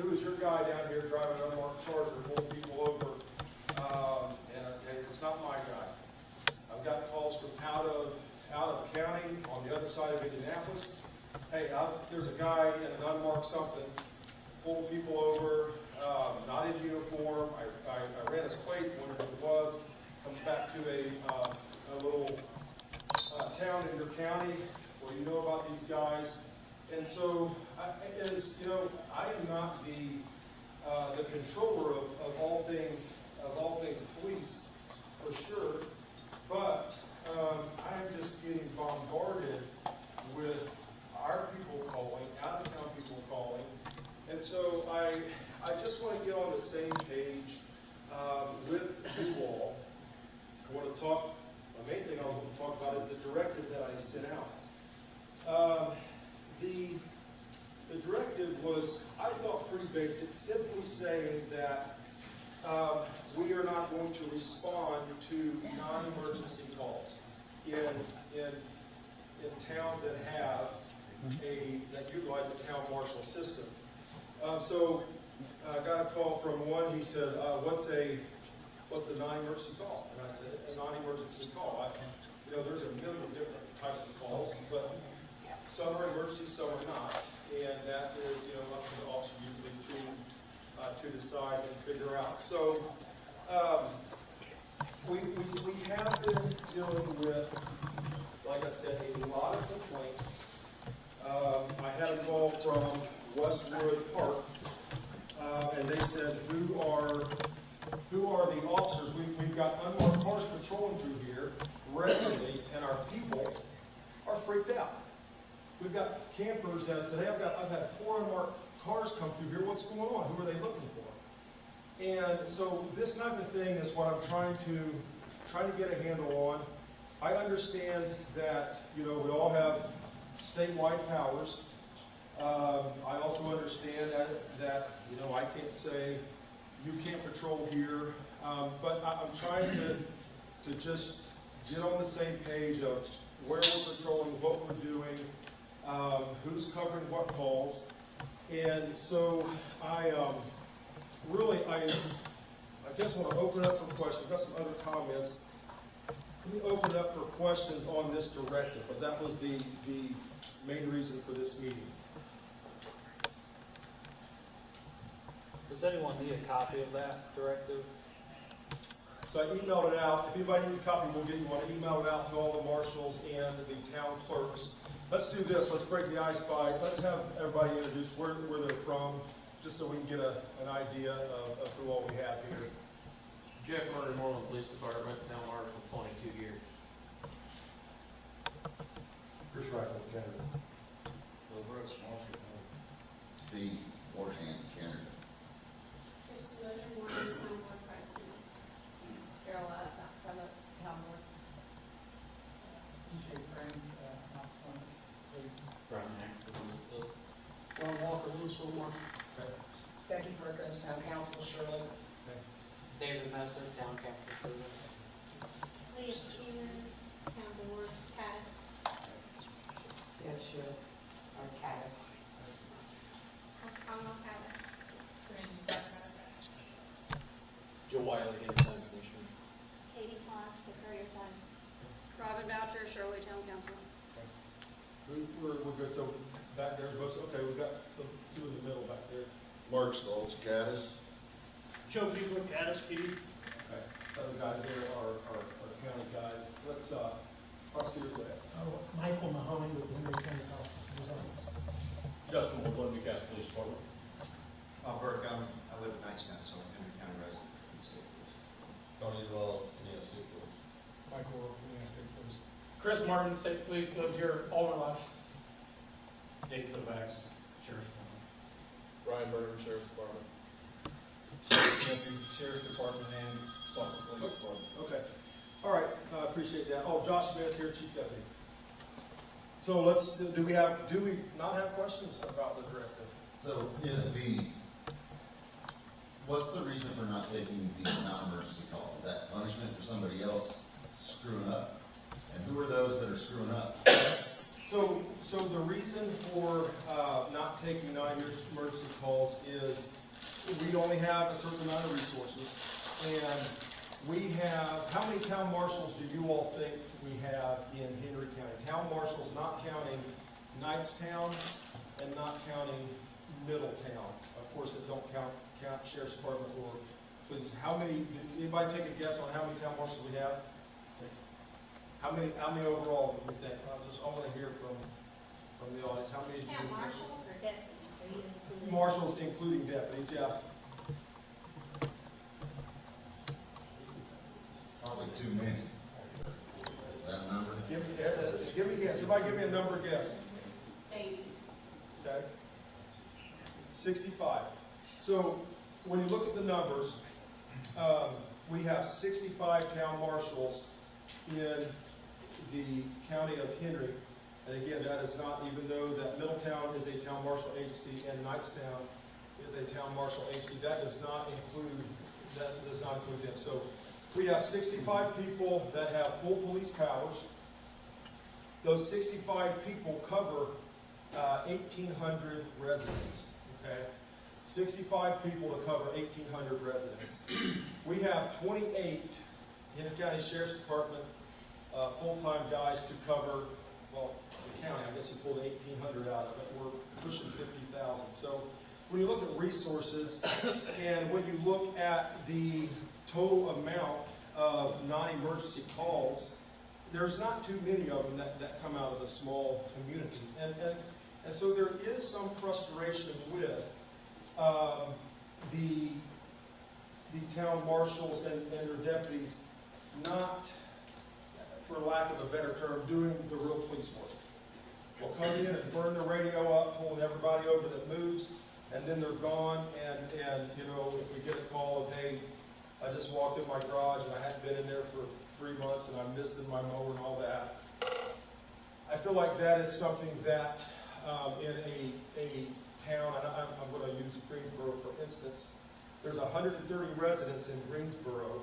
who's your guy down here driving an unmarked Charger, pulling people over? And it's not my guy. I've got calls from out of county on the other side of Indianapolis. Hey, there's a guy in an unmarked something, pulled people over, not in uniform. I ran his plate, wondered who it was. Comes back to a little town in your county where you know about these guys. And so, I am not the controller of all things police, for sure. But I am just getting bombarded with our people calling, out of town people calling, and so I just want to get on the same page with you all. I want to talk. The main thing I want to talk about is the directive that I sent out. The directive was, I thought, pretty basic, simply saying that we are not going to respond to non-emergency calls in towns that have that utilize a town marshal system. So I got a call from one. He said, "What's a non-emergency call?" And I said, "A non-emergency call." There's a million different types of calls, but some are emergency, some are not, and that is up to the officer usually to decide and figure out. So we have been dealing with, like I said, a lot of complaints. I had a call from Westwood Park, and they said, who are the officers? We've got unmarked cars patrolling through here regularly, and our people are freaked out. We've got campers that said, "Hey, I've had 4 unmarked cars come through here. What's going on? Who are they looking for?" And so this type of thing is what I'm trying to get a handle on. I understand that we all have statewide powers. I also understand that I can't say you can't patrol here, but I'm trying to just get on the same page of where we're patrolling, what we're doing, who's covering what calls. And so I just want to open up for questions. I've got some other comments. Let me open it up for questions on this directive, because that was the main reason for this meeting. Does anyone need a copy of that directive? So I emailed it out. If anybody needs a copy, we'll get you one. I emailed it out to all the marshals and the town clerks. Let's do this. Let's break the ice by. Let's have everybody introduce where they're from, just so we can get an idea of who all we have here. Jeff Murray, Norland Police Department, town marshal, 22 years. Chris Rifle, Canada. Bill Brooks, Marshall. Steve Warshan, Canada. Chris Logan, Morgan, Town Board President. Carol Summit, Town Board. DJ Frank, House Fund, please. Brian Axel, Ron Walker, Russell, Marshall. Okay. Becky Perkins, Town Council, Shirley. Okay. David Messer, town council. Leah Stevens, Town Board, Cad. Yeah, sure. Or Caddis. Pascal Cad. Joe Wiley, Town Commissioner. Katie Kloss, the Courier Times. Robin Boucher, Shirley Town Council. We're good. So back there's most okay. We've got some 2 in the middle back there. Mark Stoltz, Caddis. Joe Beaver, Caddis, PD. Okay. Other guys there are county guys. Let's prosecutor go ahead. Michael Mahoney with Henry County Prosecutor's Office. Justin will go to Castle Police Department. Burke, I live in Knightstown, so I'm Henry County resident. Tony Duvall, Indiana State Police. Michael Rourke, Indiana State Police. Chris Martin, State Police, lived here all my life. Dave Kovacs, Sheriff's Department. Brian Berger, Sheriff's Department. Sheriff's Department and Suffolk Police Department. Okay. All right. I appreciate that. Oh, Josh Smith here, Chief Deputy. So let's. Do we not have questions about the directive? So what's the reason for not taking the non-emergency calls? Is that punishment for somebody else screwing up? And who are those that are screwing up? So the reason for not taking non-emergency calls is we only have a certain amount of resources, and we have, how many town marshals do you all think we have in Henry County? Town marshals, not counting Knightstown and not counting Middletown. Of course, it don't count Sheriff's Department or police. How many, anybody take a guess on how many town marshals we have? How many overall do you think? I want to hear from the audience. How many? Town marshals or deputies, are you including? Marshals, including deputies, yeah. Probably too many. That number? Give me a guess. Somebody give me a number guess. 80. Okay. 65. So when you look at the numbers, we have 65 town marshals in the county of Henry. And again, that is not, even though that Middletown is a town marshal agency and Knightstown is a town marshal agency, that does not include them. So we have 65 people that have full police powers. Those 65 people cover 1,800 residents, okay? 65 people to cover 1,800 residents. We have 28 Henry County Sheriff's Department full-time guys to cover, well, the county, I guess you pulled 1,800 out of it. We're pushing 50,000. So when you look at resources and when you look at the total amount of non-emergency calls, there's not too many of them that come out of the small communities. And so there is some frustration with the town marshals and their deputies not, for lack of a better term, doing the real police work. They'll come in and burn the radio up, pulling everybody over that moves, and then they're gone. And you know, if we get a call of, hey, I just walked in my garage and I hadn't been in there for 3 months and I'm missing my mower and all that, I feel like that is something that in a town, and I'm going to use Greensboro for instance, there's 130 residents in Greensboro,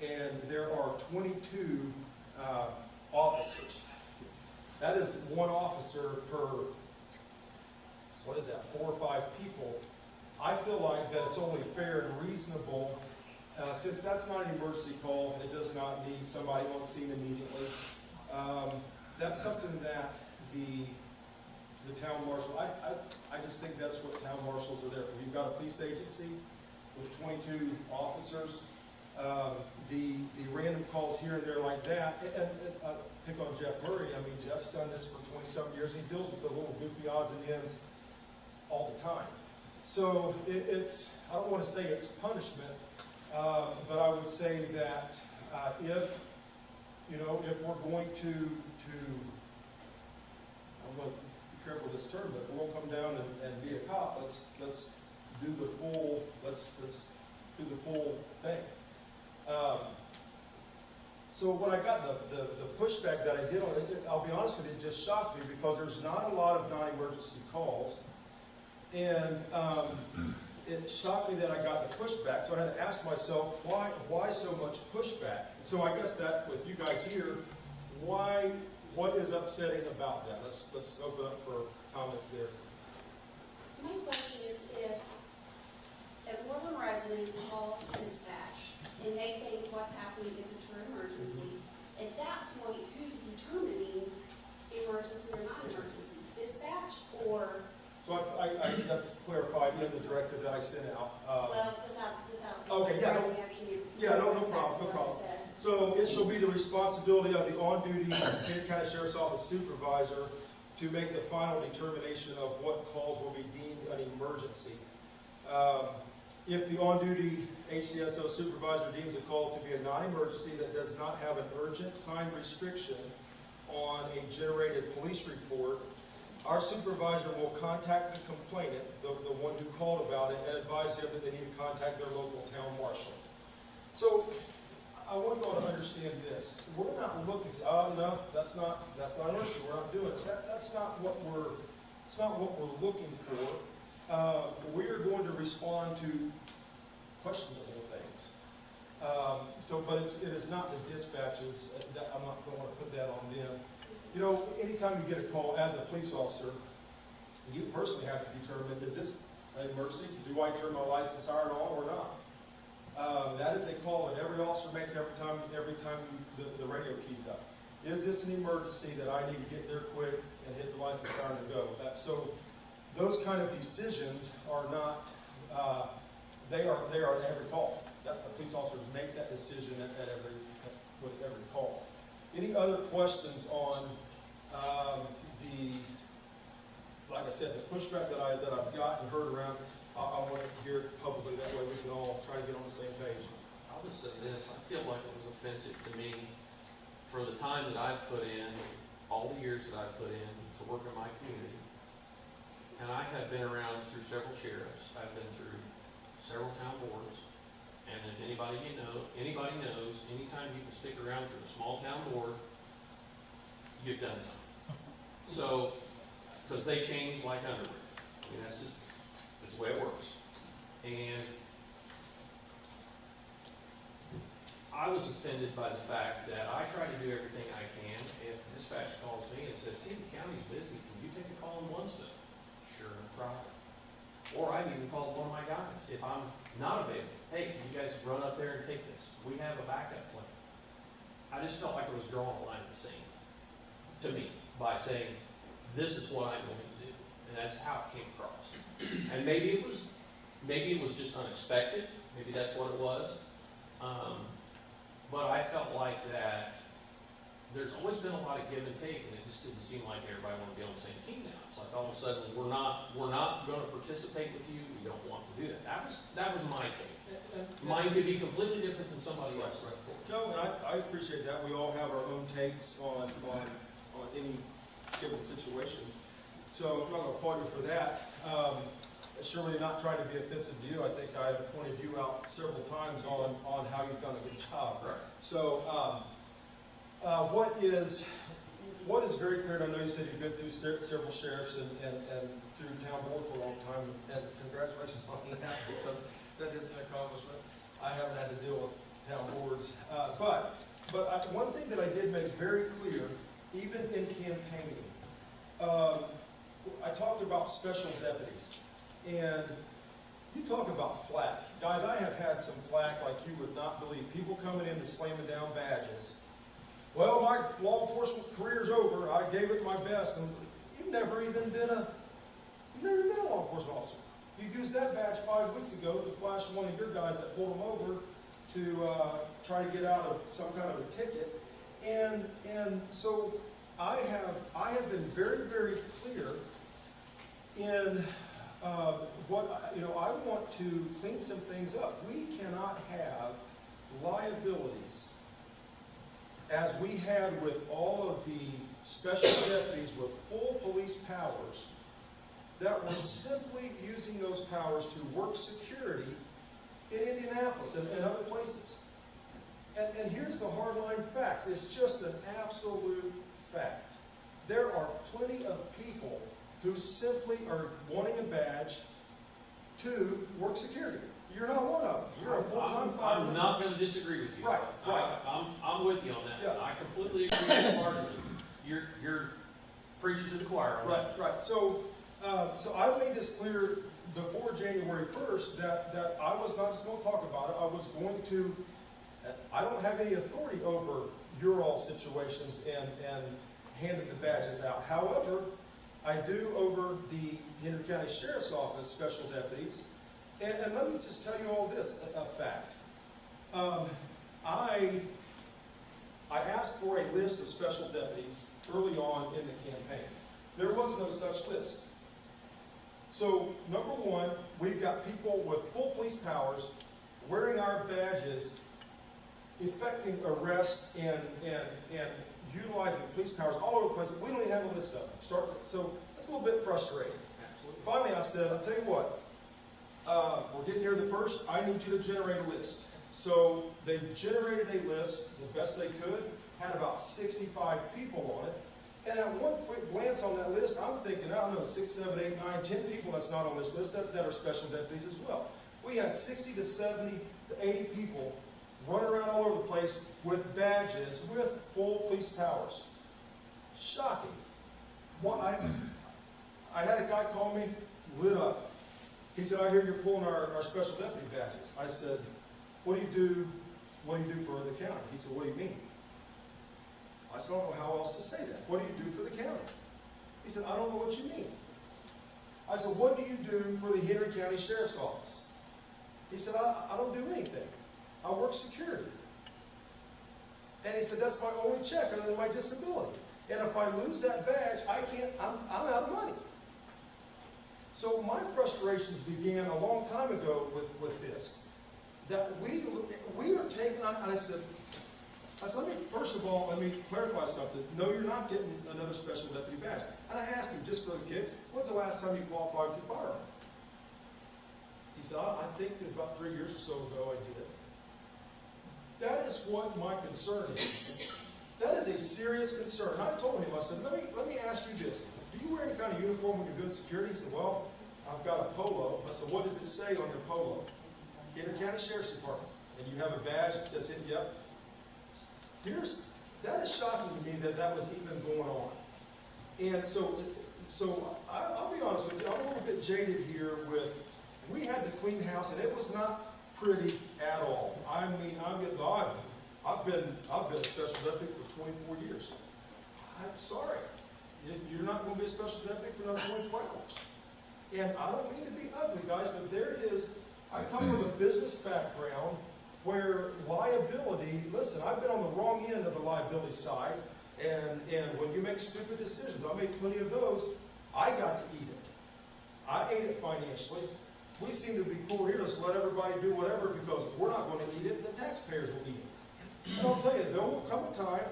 and there are 22 officers. That is one officer per, what is that, 4 or 5 people. I feel like that it's only fair and reasonable, since that's not an emergency call, it does not need somebody on scene immediately. That's something that the town marshal, I just think that's what town marshals are there for. You've got a police agency with 22 officers. The random calls here and there like that, and pick on Jeff Murray. I mean, Jeff's done this for 20-some years. He deals with the little goofy odds and ends all the time. So it's, I don't want to say it's punishment, but I would say that if we're going to, I'm going to be careful with this term, but if we're going to come down and be a cop, let's do the full, let's do the full thing. So when I got the pushback that I did on it, I'll be honest with you, it just shocked me because there's not a lot of non-emergency calls. And it shocked me that I got the pushback. So I had to ask myself, why so much pushback? So I guess that with you guys here, what is upsetting about that? Let's open up for comments there. So my question is, if one of the residents calls dispatch and they think what's happening is a true emergency, at that point, who's determining emergency or not emergency? Dispatch or? So I that's clarified in the directive that I sent out. Well, without. Okay, yeah, no problem. So it shall be the responsibility of the on-duty Henry County Sheriff's Office supervisor to make the final determination of what calls will be deemed an emergency. If the on-duty HCSO supervisor deems a call to be a non-emergency that does not have an urgent time restriction on a generated police report, our supervisor will contact the complainant, the one who called about it, and advise them that they need to contact their local town marshal. So I want you all to understand this. We're not looking, no, that's not an issue. We're not doing it. That's not what we're looking for. We are going to respond to questionable things. But it is not the dispatches. I'm not going to put that on them. You know, anytime you get a call as a police officer, you personally have to determine, is this an emergency? Do I turn my lights and siren on or not? That is a call that every officer makes every time the radio keys up. Is this an emergency that I need to get there quick and hit the lights and siren and go? So those kind of decisions are not, they are at every call. The police officers make that decision with every call. Any other questions on like I said, the pushback that I've got and heard around? I want to hear it publicly, that way we can all try to get on the same page. I'll just say this, I feel like it was offensive to me for the time that I've put in, all the years that I've put in to work in my community. And I have been around through several sheriffs, I've been through several town boards, and if anybody knows, anytime you can stick around through a small town board, you've done something. So, because they change like underwear. I mean, that's the way it works. And I was offended by the fact that I try to do everything I can. If dispatch calls me and says, hey, the county's busy, can you take a call in Winston? Sure, no problem. Or I've even called one of my guys. If I'm not available, hey, can you guys run up there and take this? We have a backup plan. I just felt like I was drawing a line in the sand to me by saying, this is what I'm going to do. And that's how it came across. And maybe it was just unexpected. Maybe that's what it was. But I felt like that there's always been a lot of give and take, and it just didn't seem like everybody wanted to be on the same team now. It's like all of a sudden we're not going to participate with you. We don't want to do that. That was my take. Mine could be completely different than somebody else. Right? No, and I appreciate that. We all have our own takes on any given situation. So I'm not going to fault you for that. Surely not trying to be offensive to you. I think I have pointed you out several times on how you've done a good job. Right. So what is very clear, and I know you said you've been through several sheriffs and through town board for a long time, and congratulations on that, because that is an accomplishment. I haven't had to deal with town boards. But one thing that I did make very clear, even in campaigning, I talked about special deputies. And you talk about flack. Guys, I have had some flack like you would not believe. People coming in and slamming down badges. Well, my law enforcement career's over. I gave it my best. And you've never even been a law enforcement officer. You used that badge 5 weeks ago to flash one of your guys that pulled them over to try to get out of some kind of a ticket. And so I have been very, very clear in I want to clean some things up. We cannot have liabilities as we had with all of the special deputies with full police powers that were simply using those powers to work security in Indianapolis and other places. And here's the hardline facts. It's just an absolute fact. There are plenty of people who simply are wanting a badge to work security. You're not one of them. You're a full-time fireman. I'm not going to disagree with you. Right. I'm with you on that. Yeah. I completely agree with part of it. You're preaching to the choir on that. Right. So I made this clear before January 1st that I was not just going to talk about it. I was going to. I don't have any authority over your all situations and handing the badges out. However, I do over the Henry County Sheriff's Office special deputies. And let me just tell you all this, a fact. I asked for a list of special deputies early on in the campaign. There was no such list. So, number one, we've got people with full police powers wearing our badges, effecting arrests and utilizing police powers all over the place. We don't even have a list of them. So that's a little bit frustrating. Absolutely. Finally, I said, I'll tell you what, we're getting near the first. I need you to generate a list. So they generated a list the best they could, had about 65 people on it. And at one quick glance on that list, I'm thinking, I don't know, 6, 7, 8, 9, 10 people that's not on this list that are special deputies as well. We had 60 to 70 to 80 people running around all over the place with badges, with full police powers. Shocking. I had a guy call me, lit up. He said, I hear you're pulling our special deputy badges. I said, what do you do for the county? He said, what do you mean? I said, I don't know how else to say that. What do you do for the county? He said, I don't know what you mean. I said, what do you do for the Henry County Sheriff's Office? He said, I don't do anything. I work security. And he said, that's my only check other than my disability. And if I lose that badge, I'm out of money. So my frustrations began a long time ago with this. That we are taking, and I said, first of all, let me clarify something. No, you're not getting another special deputy badge. And I asked him, just for the kids, when's the last time you qualified for firearm? He said, I think about 3 years or so ago I did. That is what my concern is. That is a serious concern. And I told him, I said, let me ask you this. Do you wear any kind of uniform when you're doing security? He said, well, I've got a polo. I said, what does it say on your polo? Henry County Sheriff's Department. And you have a badge that says, yep. That is shocking to me that was even going on. And so I'll be honest with you, I'm a little bit jaded here with, we had to clean house, and it was not pretty at all. I mean, I've been a special deputy for 24 years. I'm sorry. You're not going to be a special deputy for another 24 hours. And I don't mean to be ugly, guys, but I come from a business background where liability, listen, I've been on the wrong end of the liability side, and when you make stupid decisions, I made plenty of those, I got to eat it. I ate it financially. We seem to be cool here, let's let everybody do whatever, because if we're not going to eat it, the taxpayers will eat it. And I'll tell you, there will come a time,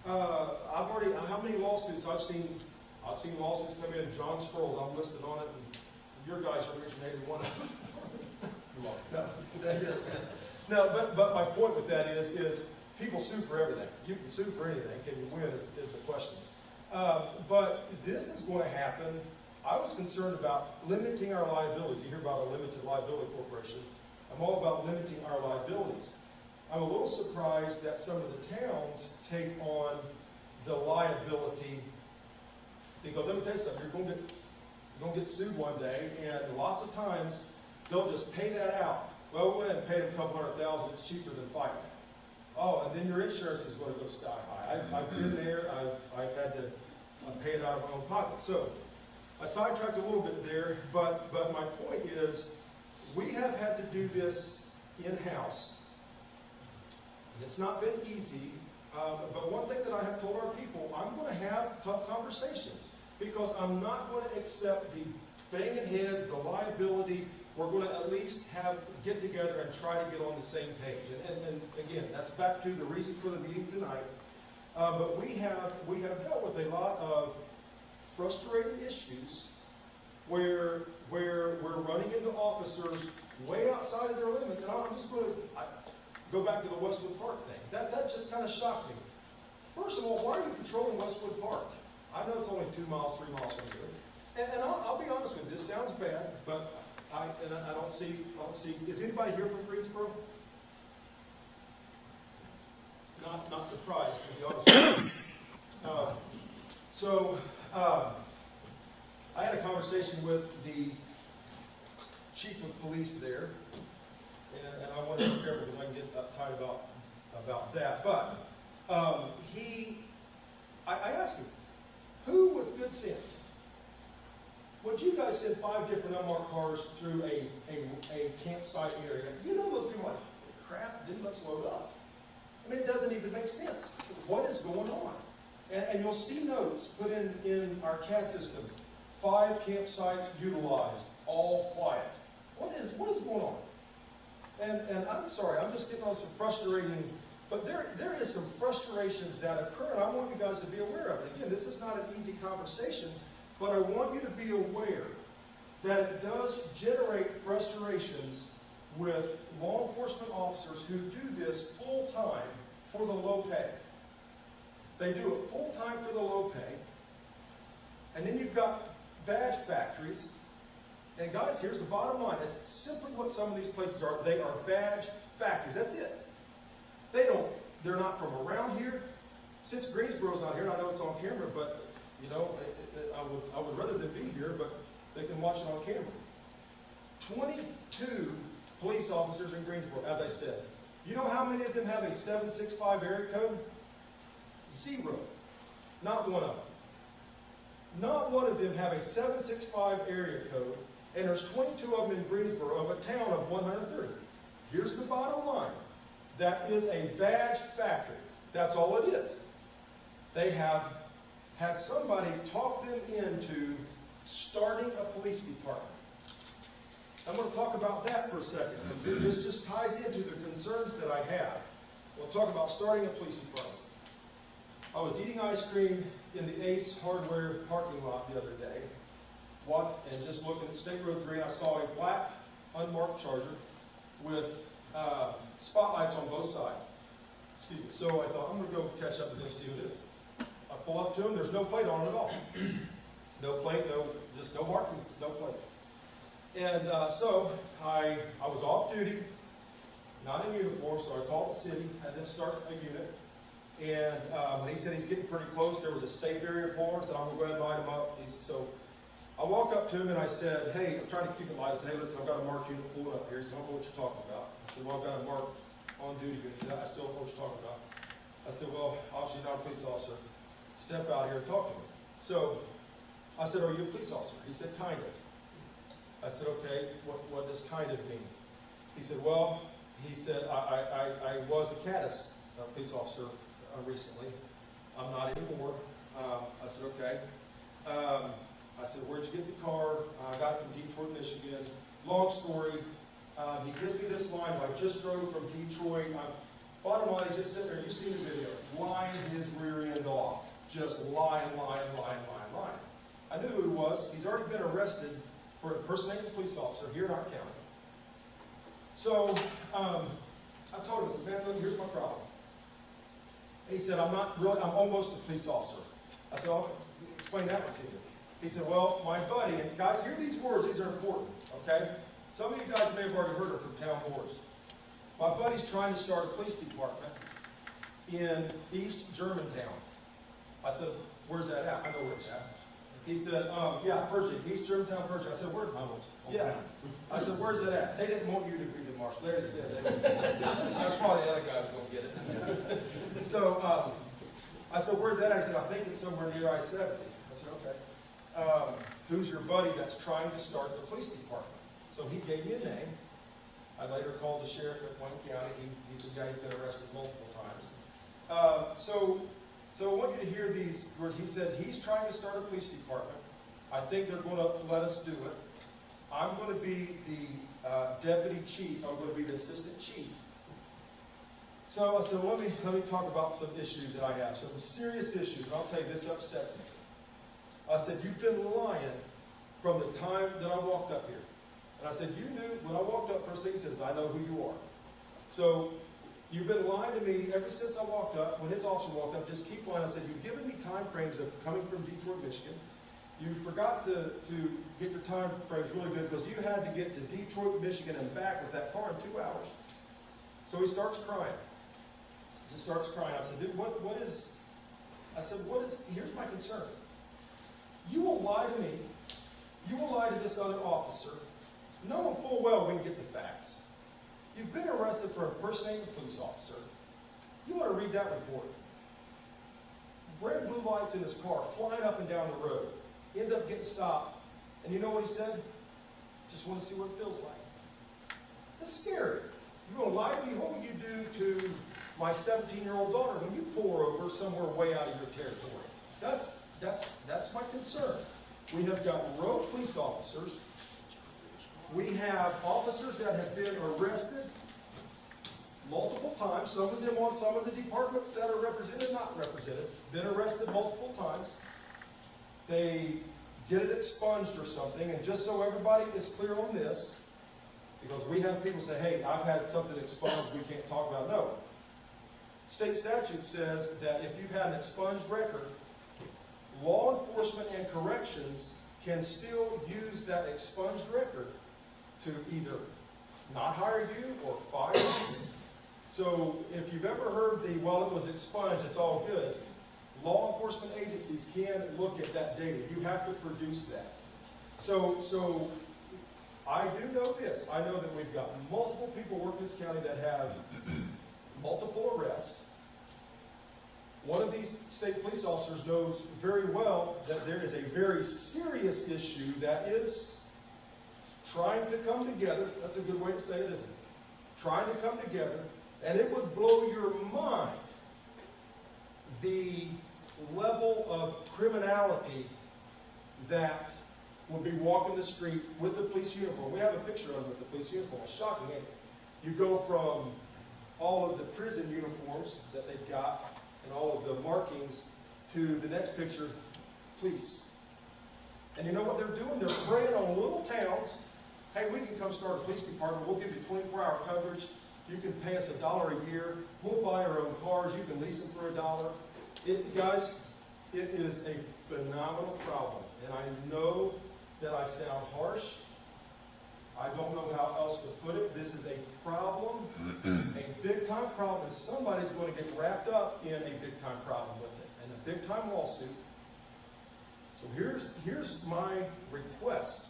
how many lawsuits I've seen lawsuits come in, John Sproles, I'm listed on it, and your guys originated one of them. No, but my point with that is people sue for everything. You can sue for anything. Can you win is the question. But this is going to happen. I was concerned about limiting our liabilities. You hear about a limited liability corporation. I'm all about limiting our liabilities. I'm a little surprised that some of the towns take on the liability, because let me tell you something, you're going to get sued one day, and lots of times they'll just pay that out. Well, we'll go ahead and pay them a couple $100,000, it's cheaper than fighting. Oh, and then your insurance is going to go sky high. I've been there, I've had to pay it out of my own pocket. So I sidetracked a little bit there, but my point is, we have had to do this in-house. It's not been easy, but one thing that I have told our people, I'm going to have tough conversations, because I'm not going to accept the banging heads, the liability. We're going to at least get together and try to get on the same page. And again, that's back to the reason for the meeting tonight. But we have dealt with a lot of frustrating issues where we're running into officers way outside of their limits. And I'm just going to go back to the Westwood Park thing. That just kind of shocked me. First of all, why are you patrolling Westwood Park? I know it's only 2 miles, 3 miles from here. And I'll be honest with you, this sounds bad, but I don't see, is anybody here from Greensboro? Not surprised, to be honest with you. I had a conversation with the chief of police there, and I want to be careful because I can get uptight about that. But I asked him, who with good sense would you guys send 5 different unmarked cars through a campsite area? You know those people are like, crap, let's load up. I mean, it doesn't even make sense. What is going on? And you'll see notes put in our Cad system. 5 campsites utilized, all quiet. What is going on? And I'm sorry, I'm just getting on some frustrating, but there is some frustrations that occur, and I want you guys to be aware of it. Again, this is not an easy conversation, but I want you to be aware that it does generate frustrations with law enforcement officers who do this full time for the low pay. They do it full time for the low pay. And then you've got badge factories. And guys, here's the bottom line. That's simply what some of these places are. They are badge factories. That's it. They're not from around here. Since Greensboro's not here, and I know it's on camera, but, you know, I would rather them be here, but they can watch it on camera. 22 police officers in Greensboro, as I said. You know how many of them have a 765 area code? 0. Not one of them. Not one of them have a 765 area code, and there's 22 of them in Greensboro of a town of 130. Here's the bottom line. That is a badge factory. That's all it is. They have had somebody talk them into starting a police department. I'm going to talk about that for a second. This just ties into the concerns that I have. We'll talk about starting a police department. I was eating ice cream in the Ace Hardware parking lot the other day, and just looking at State Road 3, and I saw a black unmarked Charger with spotlights on both sides. Excuse me. So I thought, I'm going to go catch up with them and see who it is. I pull up to them, there's no plate on it at all. No plate, just no markings, no plate. And so I was off duty, not in uniform, so I called the city, had them start a unit. And when he said he's getting pretty close, there was a safe area for him, so I'm going to go ahead and line him up. So I walk up to him and I said, hey, I'm trying to keep it light. I said, hey, listen, I've got a marked unit pulled up here. He said, I don't know what you're talking about. I said, well, I've got a marked on-duty unit. He said, I still don't know what you're talking about. I said, well, obviously you're not a police officer. Step out here and talk to me. So I said, are you a police officer? He said, kind of. I said, okay, what does kind of mean? He said, well, I was a Cad police officer recently. I'm not anymore. I said, okay. I said, where'd you get the car? I got it from Detroit, Michigan. Long story. He gives me this line. I just drove from Detroit. Bottom line, he just sitting there. You've seen the video. Lying his rear end off. Just lying. I knew who he was. He's already been arrested for impersonating a police officer here in our county. So I told him, I said, man, look, here's my problem. He said, I'm almost a police officer. I said, I'll explain that one to you. He said, well, my buddy, and guys, hear these words, these are important, okay? Some of you guys may have already heard it from town boards. My buddy's trying to start a police department in East Germantown. I said, where's that at? I know where it's at. He said, yeah, Pershing, East Germantown, Pershing. I said, where? Yeah. I said, where's that at? They didn't want you to be the marshal. They didn't say that. That's probably the other guy who's going to get it. So I said, where's that at? He said, I think it's somewhere near I-70. I said, okay. Who's your buddy that's trying to start the police department? So he gave me a name. I later called the sheriff at Wayne County. He's a guy who's been arrested multiple times. So I want you to hear these words. He said, he's trying to start a police department. I think they're going to let us do it. I'm going to be the deputy chief. I'm going to be the assistant chief. So I said, let me talk about some issues that I have, some serious issues, and I'll tell you, this upsets me. I said, you've been lying from the time that I walked up here. And I said, you knew, when I walked up, first thing he says, I know who you are. So you've been lying to me ever since I walked up. When his officer walked up, just keep lying. I said, you've given me time frames of coming from Detroit, Michigan. You forgot to get your time frames really good because you had to get to Detroit, Michigan and back with that car in 2 hours. So he starts crying. Just starts crying. I said, dude, here's my concern. You will lie to me. You will lie to this other officer. Knowing full well we can get the facts. You've been arrested for impersonating a police officer. You want to read that report. Red blue lights in his car, flying up and down the road. He ends up getting stopped. And you know what he said? Just want to see what it feels like. That's scary. You're going to lie to me? What would you do to my 17-year-old daughter when you pull her over somewhere way out of your territory? That's my concern. We have got rogue police officers. We have officers that have been arrested multiple times. Some of them on some of the departments that are represented, not represented, been arrested multiple times. They get it expunged or something, and just so everybody is clear on this, because we have people say, hey, I've had something expunged, we can't talk about it. No. State statute says that if you've had an expunged record, law enforcement and corrections can still use that expunged record to either not hire you or fire you. So if you've ever heard the, well, it was expunged, it's all good, law enforcement agencies can look at that data. You have to produce that. So I do know this. I know that we've got multiple people working in this county that have multiple arrests. One of these state police officers knows very well that there is a very serious issue that is trying to come together. That's a good way to say it, isn't it? Trying to come together, and it would blow your mind the level of criminality that will be walking the street with the police uniform. We have a picture of it with the police uniform. It's shocking, ain't it? You go from all of the prison uniforms that they've got and all of the markings to the next picture, police. And you know what they're doing? They're preying on little towns. Hey, we can come start a police department. We'll give you 24-hour coverage. You can pay us $1 a year. We'll buy our own cars. You can lease them for $1. Guys, it is a phenomenal problem. And I know that I sound harsh. I don't know how else to put it. This is a problem, a big-time problem, and somebody's going to get wrapped up in a big-time problem with it, and a big-time lawsuit. So here's my request.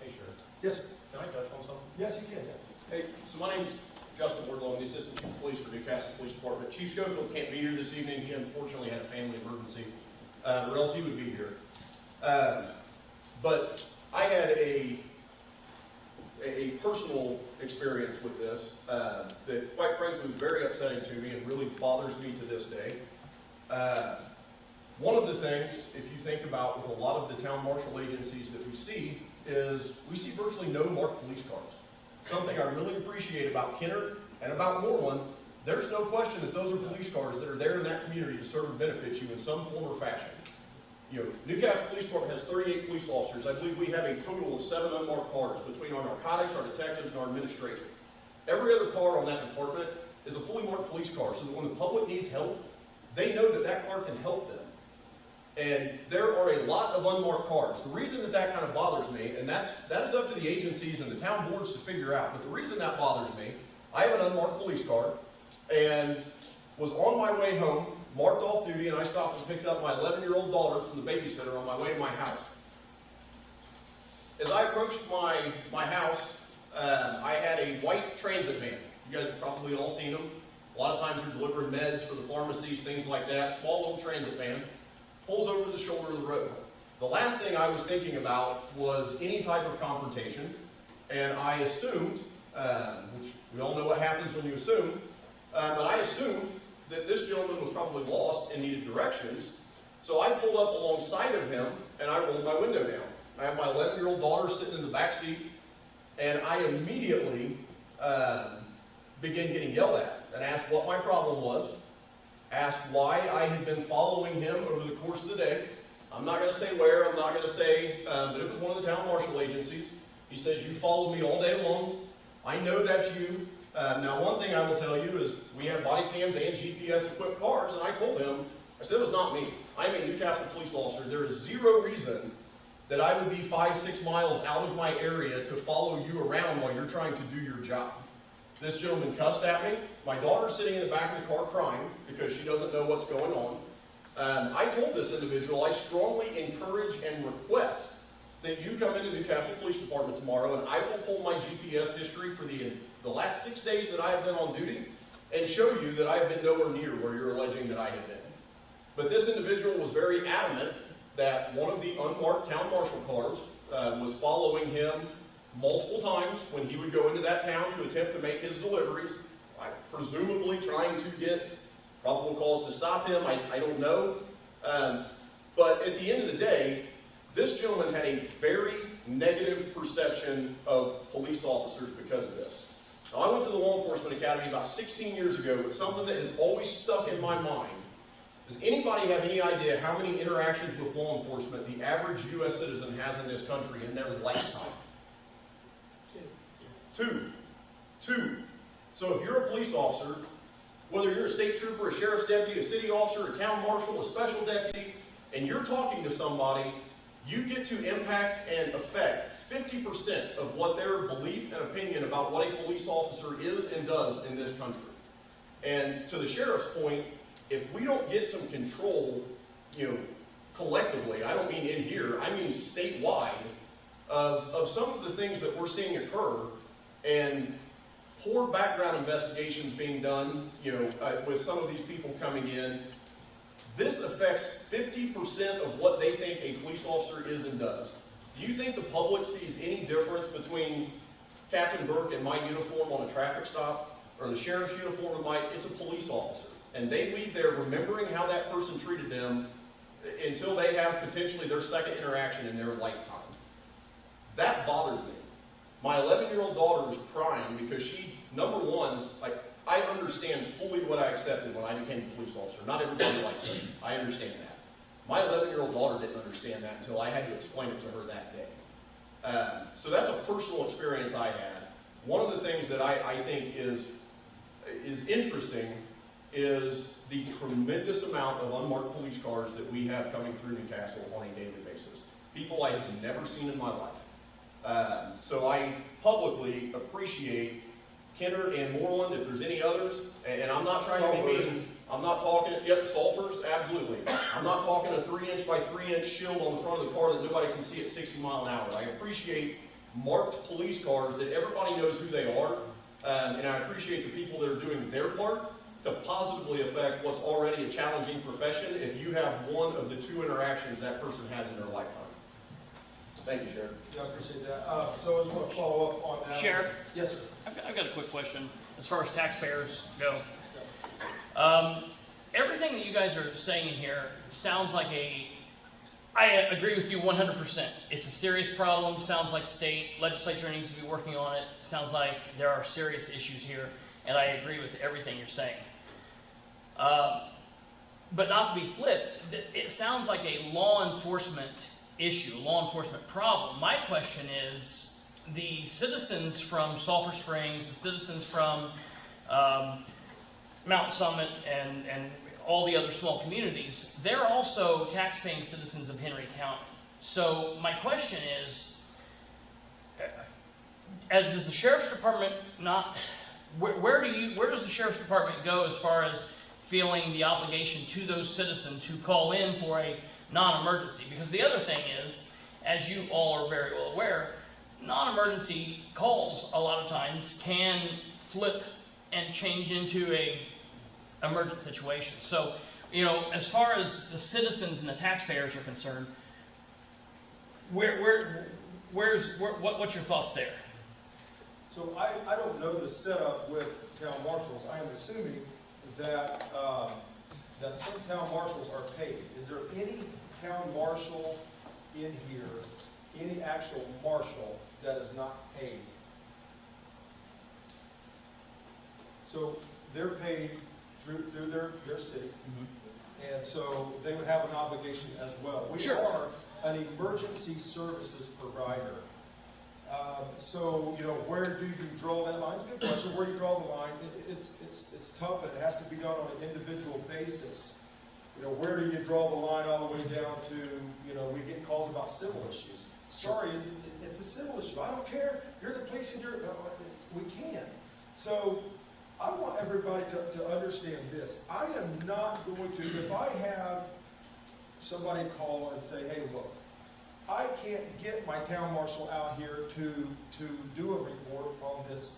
Hey, Sheriff. Yes, sir. Can I touch on something? Yes, you can. Yeah. Hey, so my name's Justin Wardlow, I'm the Assistant Chief of Police for Newcastle Police Department. Chief Schofield can't be here this evening. He unfortunately had a family emergency, or else he would be here. But I had a personal experience with this that, quite frankly, was very upsetting to me and really bothers me to this day. One of the things, if you think about with a lot of the town marshal agencies that we see, is we see virtually no marked police cars. Something I really appreciate about Kenner and about Moreland, there's no question that those are police cars that are there in that community to serve and benefit you in some form or fashion. You know, Newcastle Police Department has 38 police officers. I believe we have a total of 7 unmarked cars between our narcotics, our detectives, and our administration. Every other car on that department is a fully marked police car, so that when the public needs help, they know that that car can help them. And there are a lot of unmarked cars. The reason that that kind of bothers me, and that is up to the agencies and the town boards to figure out, but the reason that bothers me, I have an unmarked police car, and was on my way home, marked off duty, and I stopped and picked up my 11-year-old daughter from the babysitter on my way to my house. As I approached my house, I had a white transit van. You guys have probably all seen them. A lot of times you're delivering meds for the pharmacies, things like that. Small little transit van. Pulls over the shoulder of the road. The last thing I was thinking about was any type of confrontation, and I assumed, which we all know what happens when you assume, but I assumed that this gentleman was probably lost and needed directions, so I pulled up alongside of him, and I rolled my window down. I have my 11-year-old daughter sitting in the back seat, and I immediately began getting yelled at and asked what my problem was, asked why I had been following him over the course of the day. I'm not going to say where, I'm not going to say, but it was one of the town marshal agencies. He says, you followed me all day long. I know that's you. Now, one thing I will tell you is we have body cams and GPS-equipped cars, and I told him, I said, it was not me. I'm a Newcastle police officer. There is zero reason that I would be 5-6 miles out of my area to follow you around while you're trying to do your job. This gentleman cussed at me. My daughter's sitting in the back of the car crying because she doesn't know what's going on. I told this individual, I strongly encourage and request that you come into Newcastle Police Department tomorrow, and I will pull my GPS history for the last 6 days that I have been on duty and show you that I have been nowhere near where you're alleging that I have been. But this individual was very adamant that one of the unmarked town marshal cars was following him multiple times when he would go into that town to attempt to make his deliveries, presumably trying to get probable cause to stop him. I don't know. But at the end of the day, this gentleman had a very negative perception of police officers because of this. Now, I went to the Law Enforcement Academy about 16 years ago with something that has always stuck in my mind. Does anybody have any idea how many interactions with law enforcement the average U.S. citizen has in this country in their lifetime? Two. So if you're a police officer, whether you're a state trooper, a sheriff's deputy, a city officer, a town marshal, a special deputy, and you're talking to somebody, you get to impact and affect 50% of what their belief and opinion about what a police officer is and does in this country. And to the sheriff's point, if we don't get some control, collectively, I don't mean in here, I mean statewide, of some of the things that we're seeing occur, and poor background investigations being done, with some of these people coming in, this affects 50% of what they think a police officer is and does. Do you think the public sees any difference between Captain Burke in my uniform on a traffic stop, or the sheriff's uniform in my, it's a police officer. And they leave there remembering how that person treated them until they have potentially their second interaction in their lifetime. That bothered me. My 11-year-old daughter was crying because she, number one, I understand fully what I accepted when I became a police officer. Not everybody likes this. I understand that. My 11-year-old daughter didn't understand that until I had to explain it to her that day. So that's a personal experience I had. One of the things that I think is interesting is the tremendous amount of unmarked police cars that we have coming through Newcastle on a daily basis. People I have never seen in my life. So I publicly appreciate Kenner and Moreland, if there's any others, and I'm not trying to be mean. I'm not talking, sulfurs, absolutely. I'm not talking a 3-inch by 3-inch shield on the front of the car that nobody can see at 60 miles an hour. I appreciate marked police cars that everybody knows who they are, and I appreciate the people that are doing their part to positively affect what's already a challenging profession if you have one of the 2 interactions that person has in their lifetime. Thank you, Sheriff. Yeah, I appreciate that. So I just want to follow up on that. Sheriff? Yes, sir. I've got a quick question as far as taxpayers go. Everything that you guys are saying here sounds like I agree with you 100%. It's a serious problem. Sounds like state legislature needs to be working on it. Sounds like there are serious issues here, and I agree with everything you're saying. But not to be flip, it sounds like a law enforcement issue, a law enforcement problem. My question is, the citizens from Sulphur Springs, the citizens from Mount Summit and all the other small communities, they're also tax-paying citizens of Henry County. So my question is, does the Sheriff's Department not, where does the Sheriff's Department go as far as feeling the obligation to those citizens who call in for a non-emergency? Because the other thing is, as you all are very well aware, non-emergency calls a lot of times can flip and change into a emergent situation. So, as far as the citizens and the taxpayers are concerned, what's your thoughts there? So I don't know the setup with town marshals. I am assuming that that some town marshals are paid. Is there any town marshal in here, any actual marshal that is not paid? So they're paid through their city, and so they would have an obligation as well. We are an emergency services provider. So, where do you draw that line? It's a good question. Where do you draw the line? It's tough, and it has to be done on an individual basis. Where do you draw the line all the way down to, we get calls about civil issues. Sorry, it's a civil issue. I don't care. You're the police and we can. So, I want everybody to understand this. I am not going to, if I have somebody call and say, hey, look, I can't get my town marshal out here to do a report on this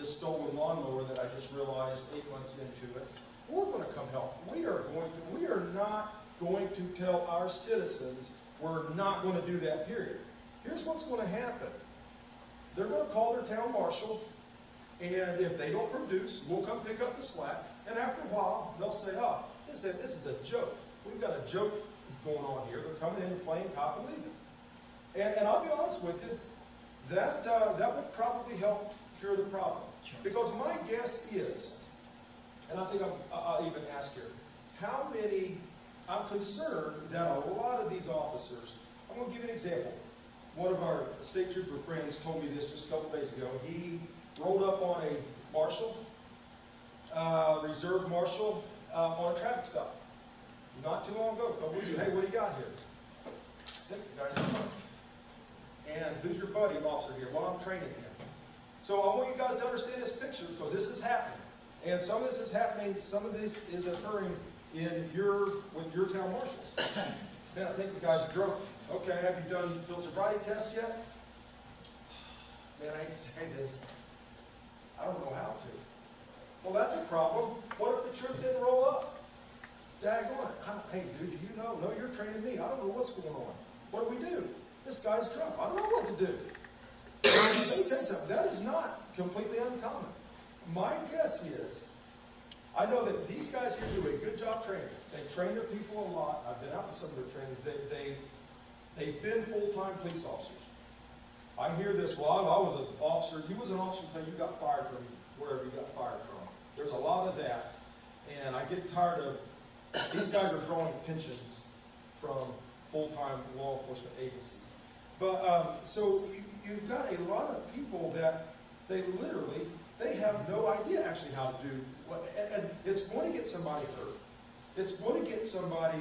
stolen lawnmower that I just realized 8 months into it. We're going to come help. We are not going to tell our citizens we're not going to do that, period. Here's what's going to happen. They're going to call their town marshal, and if they don't produce, we'll come pick up the slack, and after a while, they'll say, oh, this is a joke. We've got a joke going on here. They're coming in and playing cop and leaving. And I'll be honest with you, that would probably help cure the problem. Sure. Because my guess is, and I think I'll even ask here, how many, I'm concerned that a lot of these officers, I'm going to give you an example. One of our state trooper friends told me this just a couple days ago. He rolled up on a marshal, reserve marshal, on a traffic stop. Not too long ago, a couple weeks ago. Hey, what do you got here? The guy's in front. And who's your buddy, officer here? Well, I'm training him. So I want you guys to understand this picture because this is happening. And some of this is happening, some of this is occurring with your town marshals. Man, I think the guy's drunk. Okay, have you done field sobriety test yet? Man, I hate to say this. I don't know how to. Well, that's a problem. What if the truth didn't roll up? Daggone it. Hey, dude, do you know? No, you're training me. I don't know what's going on. What do we do? This guy's drunk. I don't know what to do. Let me tell you something. That is not completely uncommon. My guess is, I know that these guys here do a good job training. They train their people a lot. I've been out with some of their trainings. They've been full-time police officers. I hear this, well, I was an officer. He was an officer until you got fired from wherever you got fired from. There's a lot of that. And I get tired of, these guys are drawing pensions from full-time law enforcement agencies. But, so you've got a lot of people that they have no idea actually how to do what, and it's going to get somebody hurt. It's going to get somebody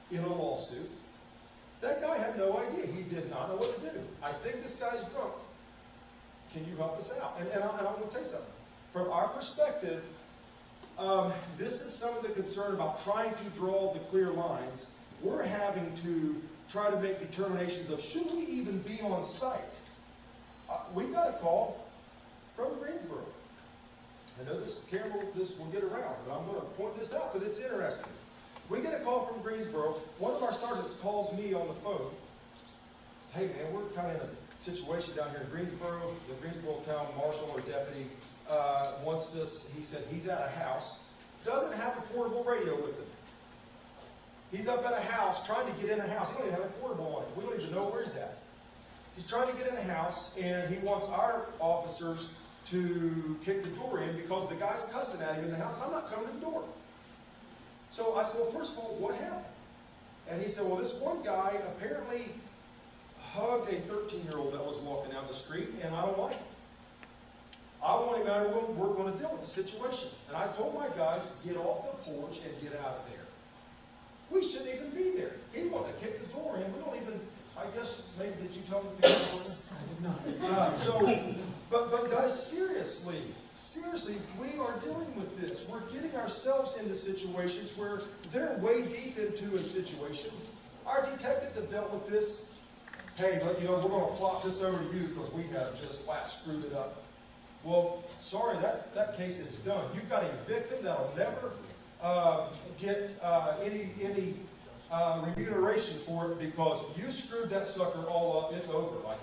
in a lawsuit. That guy had no idea. He did not know what to do. I think this guy's drunk. Can you help us out? And I'm going to tell you something. From our perspective, this is some of the concern about trying to draw the clear lines. We're having to try to make determinations of should we even be on site. We got a call from Greensboro. I know this will get around, but I'm going to point this out because it's interesting. We get a call from Greensboro. One of our sergeants calls me on the phone. Hey man, we're kind of in a situation down here in Greensboro. The Greensboro town marshal or deputy wants this. He said he's at a house, doesn't have a portable radio with him. He's up at a house trying to get in a house. He don't even have a portable on it. We don't even know where he's at. He's trying to get in a house, and he wants our officers to kick the door in because the guy's cussing at him in the house. I'm not coming to the door. So I said, well, first of all, what happened? And he said, well, this one guy apparently hugged a 13-year-old that was walking down the street, and I don't like it. I want him out of the room. We're going to deal with the situation. And I told my guys, get off the porch and get out of there. We shouldn't even be there. He wanted to kick the door in. We don't even, I guess, maybe did you tell him to kick the door in? I did not. But guys, seriously, we are dealing with this. We're getting ourselves into situations where they're way deep into a situation. Our detectives have dealt with this. Hey, but we're going to plot this over to you because we have just flat screwed it up. Well, sorry, that case is done. You've got a victim that'll never get any remuneration for it because you screwed that sucker all up. It's over. Like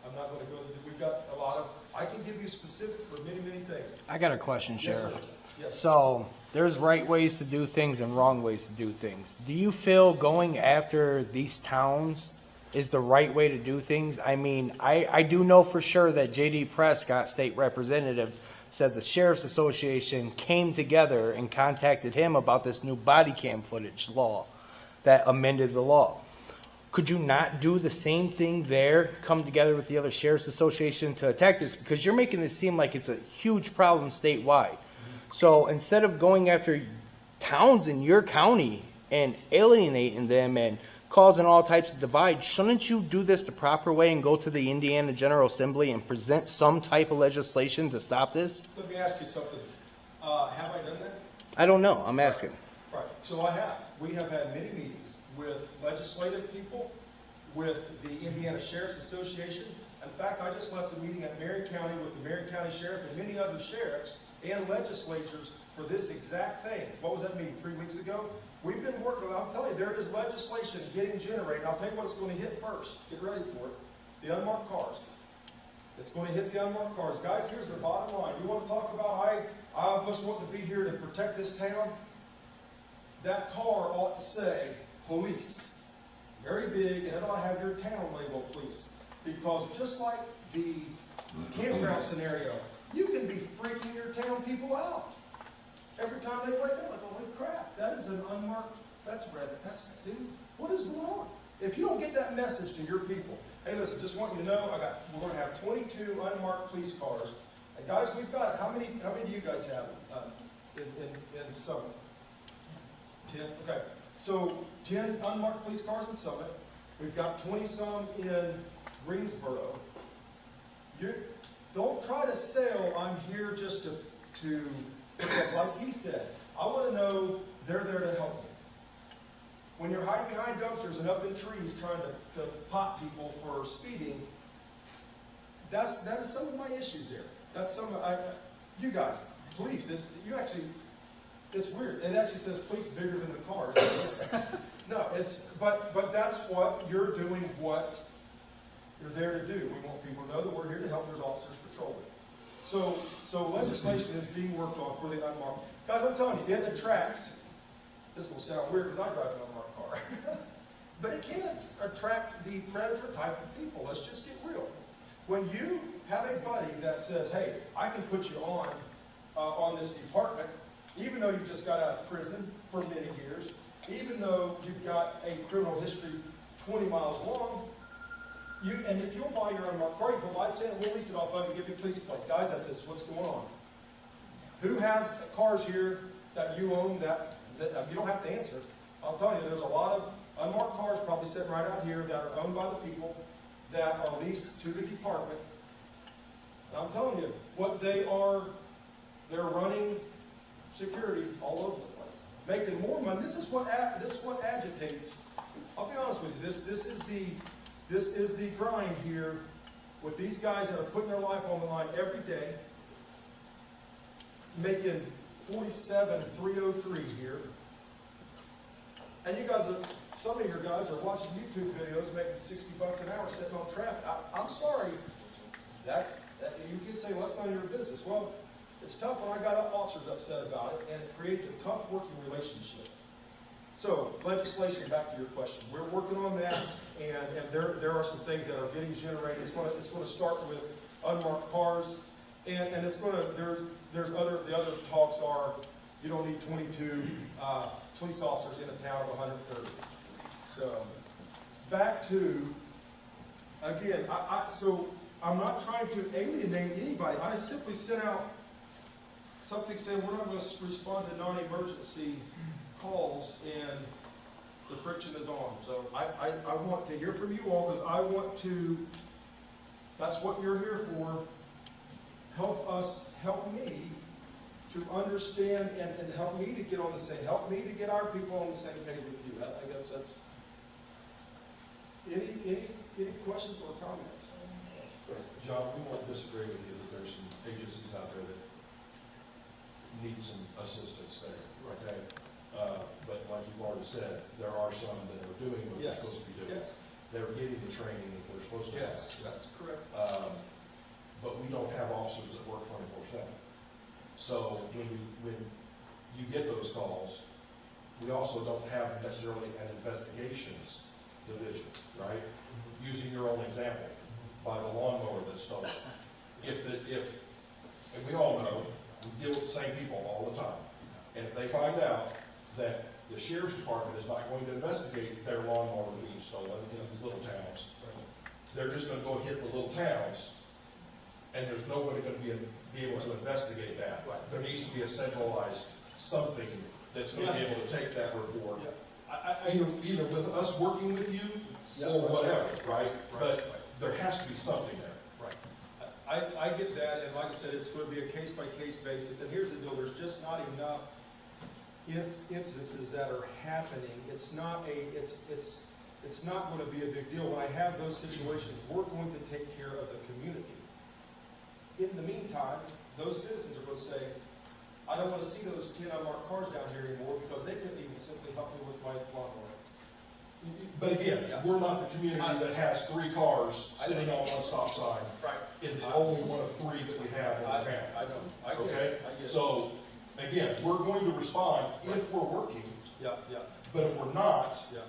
I'm not going to go through. We've got a lot of. I can give you specifics for many things. I got a question, Sheriff. Yes, sir. Yes. So there's right ways to do things and wrong ways to do things. Do you feel going after these towns is the right way to do things? I mean, I do know for sure that J.D. Prescott, state representative, said the Sheriff's Association came together and contacted him about this new body cam footage law that amended the law. Could you not do the same thing there, come together with the other Sheriff's Association to attack this? Because you're making this seem like it's a huge problem statewide. So instead of going after towns in your county and alienating them and causing all types of divide, shouldn't you do this the proper way and go to the Indiana General Assembly and present some type of legislation to stop this? Let me ask you something. Have I done that? I don't know. I'm asking. Right. So I have. We have had many meetings with legislative people, with the Indiana Sheriff's Association. In fact, I just left a meeting at Marion County with the Marion County Sheriff and many other sheriffs and legislatures for this exact thing. What was that meeting, 3 weeks ago? We've been working on, I'm telling you, there is legislation getting generated. I'll tell you what it's going to hit first. Get ready for it. The unmarked cars. It's going to hit the unmarked cars. Guys, here's the bottom line. You want to talk about, I just want to be here to protect this town? That car ought to say, police. Very big, and it ought to have your town labeled police. Because just like the campground scenario, you can be freaking your town people out. Every time they break in, like, holy crap, that is an unmarked, dude, what is going on? If you don't get that message to your people, hey, listen, just want you to know, we're going to have 22 unmarked police cars. And guys, we've got, how many do you guys have in Summit? 10? Okay. So 10 unmarked police cars in Summit. We've got 20 some in Greensboro. Don't try to sell, I'm here just to, like he said, I want to know they're there to help me. When you're hiding behind dumpsters and up in trees trying to pot people for speeding, that is some of my issues there. That's some of, you guys, police, it's weird. It actually says police bigger than the car. No, but that's what you're doing, what you're there to do. We want people to know that we're here to help. There's officers patrolling. So legislation is being worked on for the unmarked. Guys, I'm telling you, it attracts, this will sound weird because I drive an unmarked car, but it can attract the predator type of people. Let's just get real. When you have a buddy that says, hey, I can put you on this department, even though you just got out of prison for many years, even though you've got a criminal history 20 miles long, and if you'll buy your unmarked car, you put lights in it, we'll lease it off of you, give you a police plate. Guys, that's this. What's going on? Who has cars here that you own that you don't have to answer? I'll tell you, there's a lot of unmarked cars probably sitting right out here that are owned by the people that are leased to the department. And I'm telling you, they're running security all over the place, making more money. This is what agitates. I'll be honest with you. This is the grind here with these guys that are putting their life on the line every day, making 47,303 here. And you guys, some of your guys are watching YouTube videos making $60 an hour sitting on traffic. I'm sorry. That you can say, well, that's none of your business. Well, it's tough when I got officers upset about it, and it creates a tough working relationship. So, legislation, back to your question. We're working on that, and there are some things that are getting generated. It's going to start with unmarked cars, and it's going to, the other talks are, you don't need 22 police officers in a town of 130. So, back to, again, so I'm not trying to alienate anybody. I simply sent out something saying we're not going to respond to non-emergency calls, and the friction is on. So I want to hear from you all, because I want to, that's what you're here for. Help me to understand and help me to get on the same, help me to get our people on the same page with you. I guess that's, any questions or comments? John, we won't disagree with you that there's some agencies out there that need some assistance there, okay? But like you've already said, there are some that are doing what they're supposed to be doing. Yes. They're getting the training that they're supposed to have. Yes, that's correct. But we don't have officers that work 24/7. So when you get those calls, we also don't have necessarily an investigations division, right? Using your own example, by the lawnmower that's stolen. And we all know, we deal with the same people all the time. And if they find out that the sheriff's department is not going to investigate their lawnmower being stolen in these little towns, they're just going to go hit the little towns, and there's nobody going to be able to investigate that. There needs to be a centralized something that's going to be able to take that report, either with us working with you or whatever, right? But there has to be something there. I get that, and like I said, it's going to be a case-by-case basis. And here's the deal: there's just not enough incidences that are happening. It's not going to be a big deal. When I have those situations, we're going to take care of the community. In the meantime, those citizens are going to say, I don't want to see those 10 unmarked cars down here anymore, because they couldn't even simply help me with my lawnmower. But again, we're not the community that has 3 cars sitting on one stop sign. Right. It's only one of 3 that we have in the town. I know. I get Okay? it. I get it. So, again, we're going to respond if we're working. Yeah. But if we're not, Yeah.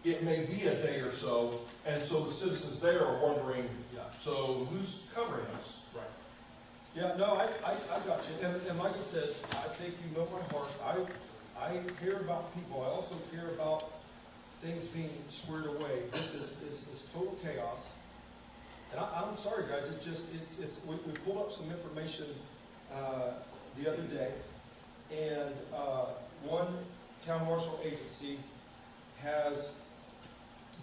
it may be a day or so, and so the citizens there are wondering, so who's covering us? Right. Yeah, no, I got you. And like I said, I think you know my heart. I care about people. I also care about things being squared away. This is total chaos. And I'm sorry, guys. We pulled up some information the other day, and one town marshal agency has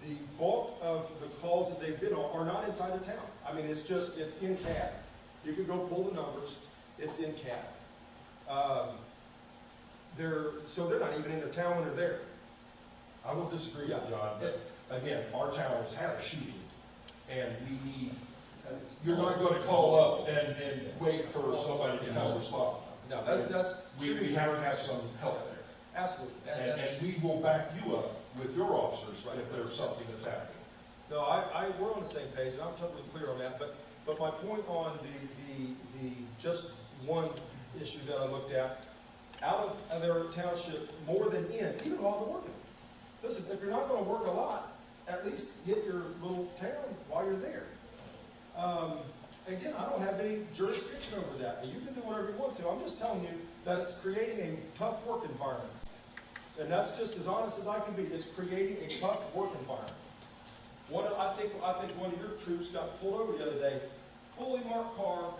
the bulk of the calls that they've been on are not inside the town. I mean, it's in CAD. You can go pull the numbers, it's in CAD. So they're not even in the town when they're there. I will disagree with John, but again, our town has had a shooting, and we need, you're not gonna call up and wait for somebody to come respond. No, that's. We have to have some help there. Absolutely. And we will back you up with your officers if there's something that's happening. No, we're on the same page, and I'm totally clear on that, but my point on the just one issue that I looked at, out of their township, more than in, even while they're working. Listen, if you're not gonna work a lot, at least hit your little town while you're there. Again, I don't have any jurisdiction over that, and you can do whatever you want to. I'm just telling you that it's creating a tough work environment. And that's just as honest as I can be. It's creating a tough work environment. I think one of your troops got pulled over the other day, fully marked car,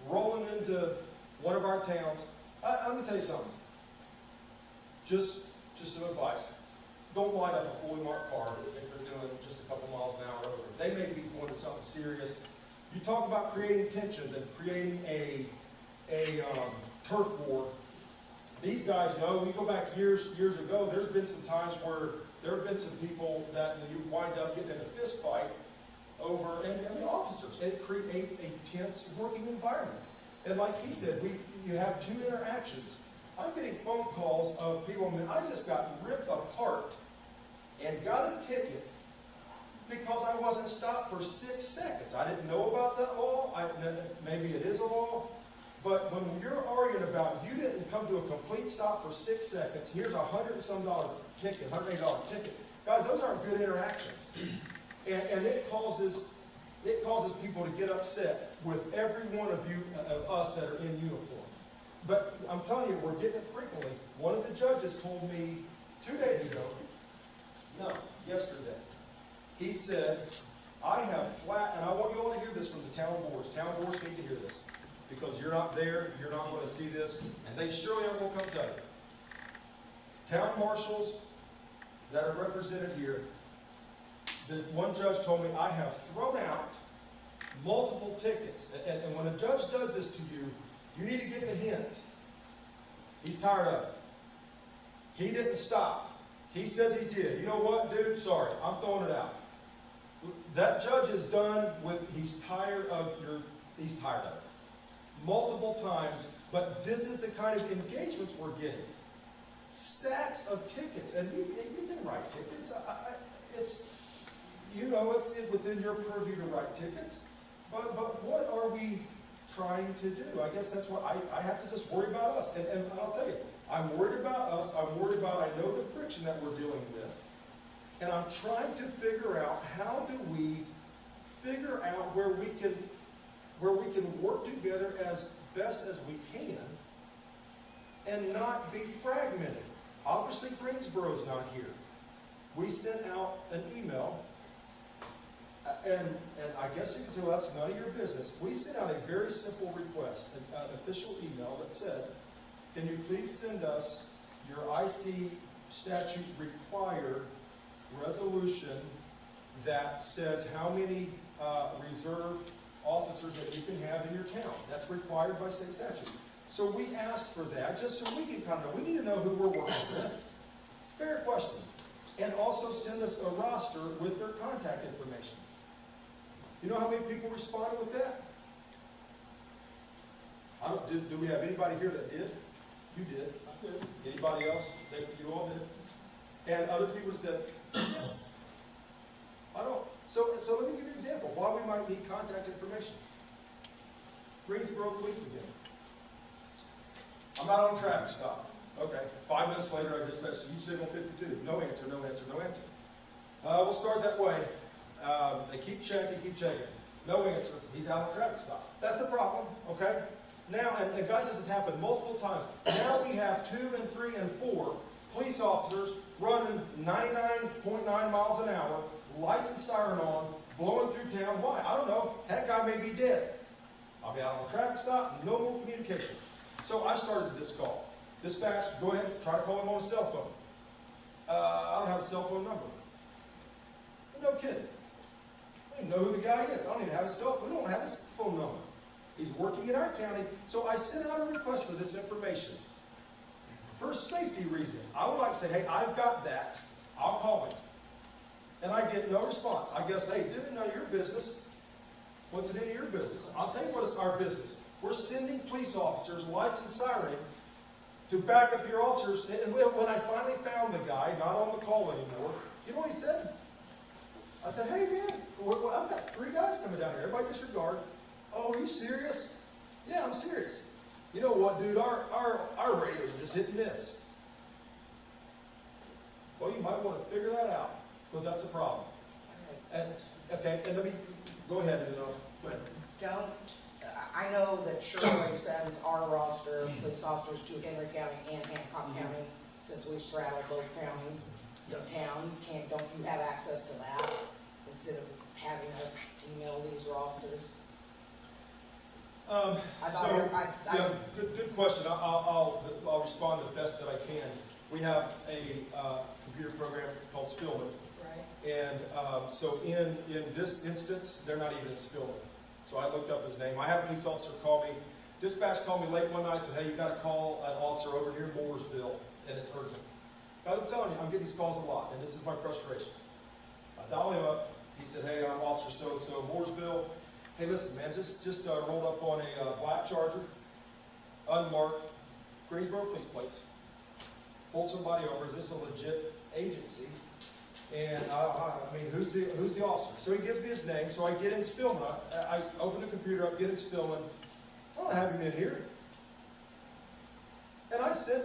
rolling into one of our towns. Let me tell you something. Just some advice. Don't light up a fully marked car if they're doing just a couple miles an hour over. They may be going to something serious. You talk about creating tensions and creating a turf war. These guys know, we go back years ago, there's been some times where there have been some people that you wind up getting in a fist fight over, and the officers. It creates a tense working environment. And like he said, you have two interactions. I'm getting phone calls of people, I just got ripped apart and got a ticket because I wasn't stopped for 6 seconds. I didn't know about that law. Maybe it is a law. But when you're arguing about you didn't come to a complete stop for 6 seconds, here's $100 and some ticket, $180 ticket. Guys, those aren't good interactions. And it causes people to get upset with every one of you, of us that are in uniform. But I'm telling you, we're getting it frequently. One of the judges told me 2 days ago, yesterday, he said, I have flat, and I want you all to hear this from the town boards. Town boards need to hear this. Because you're not there, you're not going to see this, and they surely aren't going to come tell you. Town marshals that are represented here, the one judge told me, I have thrown out multiple tickets. And when a judge does this to you, you need to get the hint. He's tired of it. He didn't stop. He says he did. You know what, dude? Sorry, I'm throwing it out. That judge is done with, he's tired of it. Multiple times, but this is the kind of engagements we're getting. Stacks of tickets, and you can write tickets. It's within your purview to write tickets, but what are we trying to do? I guess that's what I have to just worry about us, and I'll tell you, I'm worried about us, I know the friction that we're dealing with, and I'm trying to figure out how do we figure out where we can work together as best as we can and not be fragmented. Obviously, Greensboro's not here. We sent out an email, and I guess you can say, well, that's none of your business. We sent out a very simple request, an official email that said, can you please send us your IC statute required resolution that says how many reserve officers that you can have in your town. That's required by state statute. So we asked for that just so we can kind of know. We need to know who we're working with. Fair question. And also send us a roster with their contact information. You know how many people responded with that? Do we have anybody here that did? You did. I did. Anybody else? You all did. And other people said, I don't. So let me give you an example why we might need contact information. Greensboro Police again. I'm out on a traffic stop. Okay. 5 minutes later, I dispatch you signal 52. No answer, no answer, no answer. We'll start that way. They keep checking. No answer. He's out on a traffic stop. That's a problem, okay? Now, and guys, this has happened multiple times. Now we have 2 and 3 and 4 police officers running 99.9 miles an hour, lights and siren on, blowing through town. Why? I don't know. That guy may be dead. I'll be out on a traffic stop, no more communication. So I started this call. Dispatch, go ahead, try to call him on a cell phone. I don't have a cell phone number. No kidding. I don't even know who the guy is. I don't even have his cell phone. We don't have his phone number. He's working in our county, so I sent out a request for this information. For safety reasons, I would like to say, hey, I've got that. I'll call him. And I get no response. I guess, hey, dude, none of your business. What's it in your business? I'll tell you what is our business. We're sending police officers, lights and siren, to back up your officers. And when I finally found the guy, not on the call anymore, you know what he said? I said, hey, man, I've got 3 guys coming down here. Everybody disregard. Oh, are you serious? Yeah, I'm serious. You know what, dude? Our radios are just hit and miss. Well, you might want to figure that out, because that's a problem. And okay, and let me go ahead and go ahead. I know that Shirley sends our roster of police officers to Henry County and Hancock County, since we straddle both counties in town. Don't you have access to that instead of having us email these rosters? Good question. I'll respond the best that I can. We have a computer program called Spillman. Right. And so in this instance, they're not even in Spillman. So I looked up his name. I had a police officer call me. Dispatch called me late one night and said, hey, you got to call an officer over here in Mooresville, and it's urgent. I'm telling you, I'm getting these calls a lot, and this is my frustration. I dial him up. He said, hey, I'm Officer so-and-so, Mooresville. Hey, listen, man, just rolled up on a black Charger, unmarked, Greensboro police plates. Pulled somebody over. Is this a legit agency? And I mean, who's the officer? So he gives me his name. So I get in Spillman. I open the computer up, get in Spillman. I don't have him in here. And I sent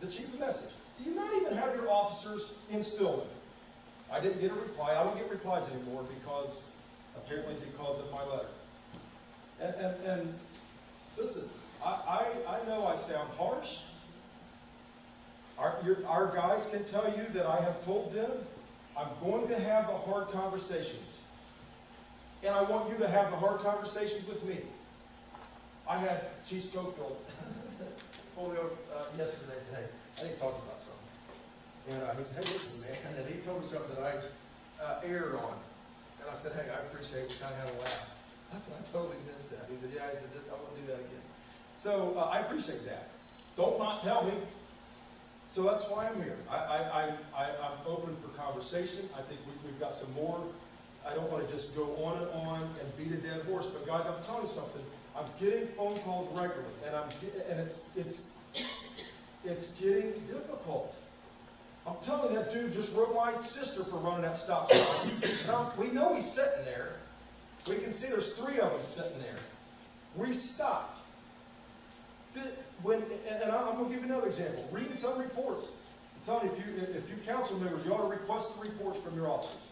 the chief a message. Do you not even have your officers in Spillman? I didn't get a reply. I don't get replies anymore because of my letter. And listen, I know I sound harsh. Our guys can tell you that I have told them I'm going to have the hard conversations. And I want you to have the hard conversations with me. I had Chief Schofield pull me over yesterday and said, hey, I need to talk to you about something. And he said, hey, listen, man. And he told me something that I erred on. And I said, hey, I appreciate it. We kind of had a laugh. I said, I totally missed that. He said, yeah. He said, I won't do that again. So I appreciate that. Don't not tell me. So that's why I'm here. I'm open for conversation. I think we've got some more. I don't want to just go on and beat a dead horse. But guys, I'm telling you something. I'm getting phone calls regularly, and it's getting difficult. I'm telling you, that dude just wrote my sister for running that stop sign. Now, we know he's sitting there. We can see there's 3 of them sitting there. We stopped. I'm going to give you another example. Reading some reports. I'm telling you, if you council members, you ought to request the reports from your officers.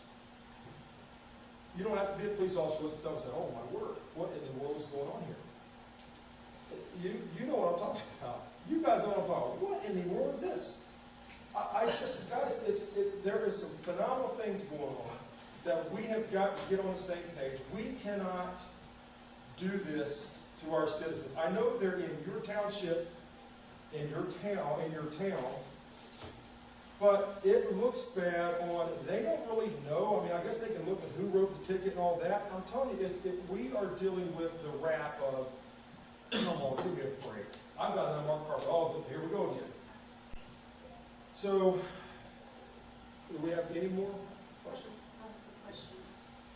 You don't have to be a police officer with someone and say, oh my word, what in the world is going on here? You know what I'm talking about. You guys know what I'm talking about. What in the world is this? Guys, there is some phenomenal things going on that we have got to get on the same page. We cannot do this to our citizens. I know they're in your township, in your town, but it looks bad on, they don't really know. I mean, I guess they can look at who wrote the ticket and all that. I'm telling you, we are dealing with the wrath of, come on, give me a break. I've got an unmarked car. Oh, here we go again. So, do we have any more questions? I have a question.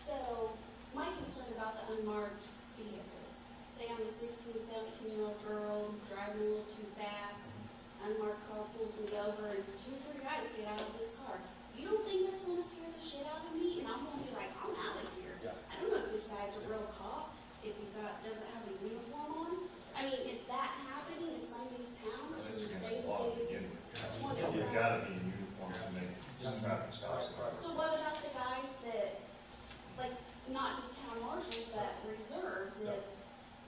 So, my concern about the unmarked vehicles. Say I'm a 16, 17-year-old girl driving a little too fast. Unmarked car pulls me over, and 2 or 3 guys get out of this car. You don't think that's going to scare the shit out of me? And I'm going to be like, I'm out of here. Yeah. I don't know if this guy's a real cop, if doesn't have a uniform on. I mean, is that happening in some of these towns? That's against the law to begin with. You've got to be in uniform to make some traffic stops. So what about the guys that, like, not just town marshals, but reserves? If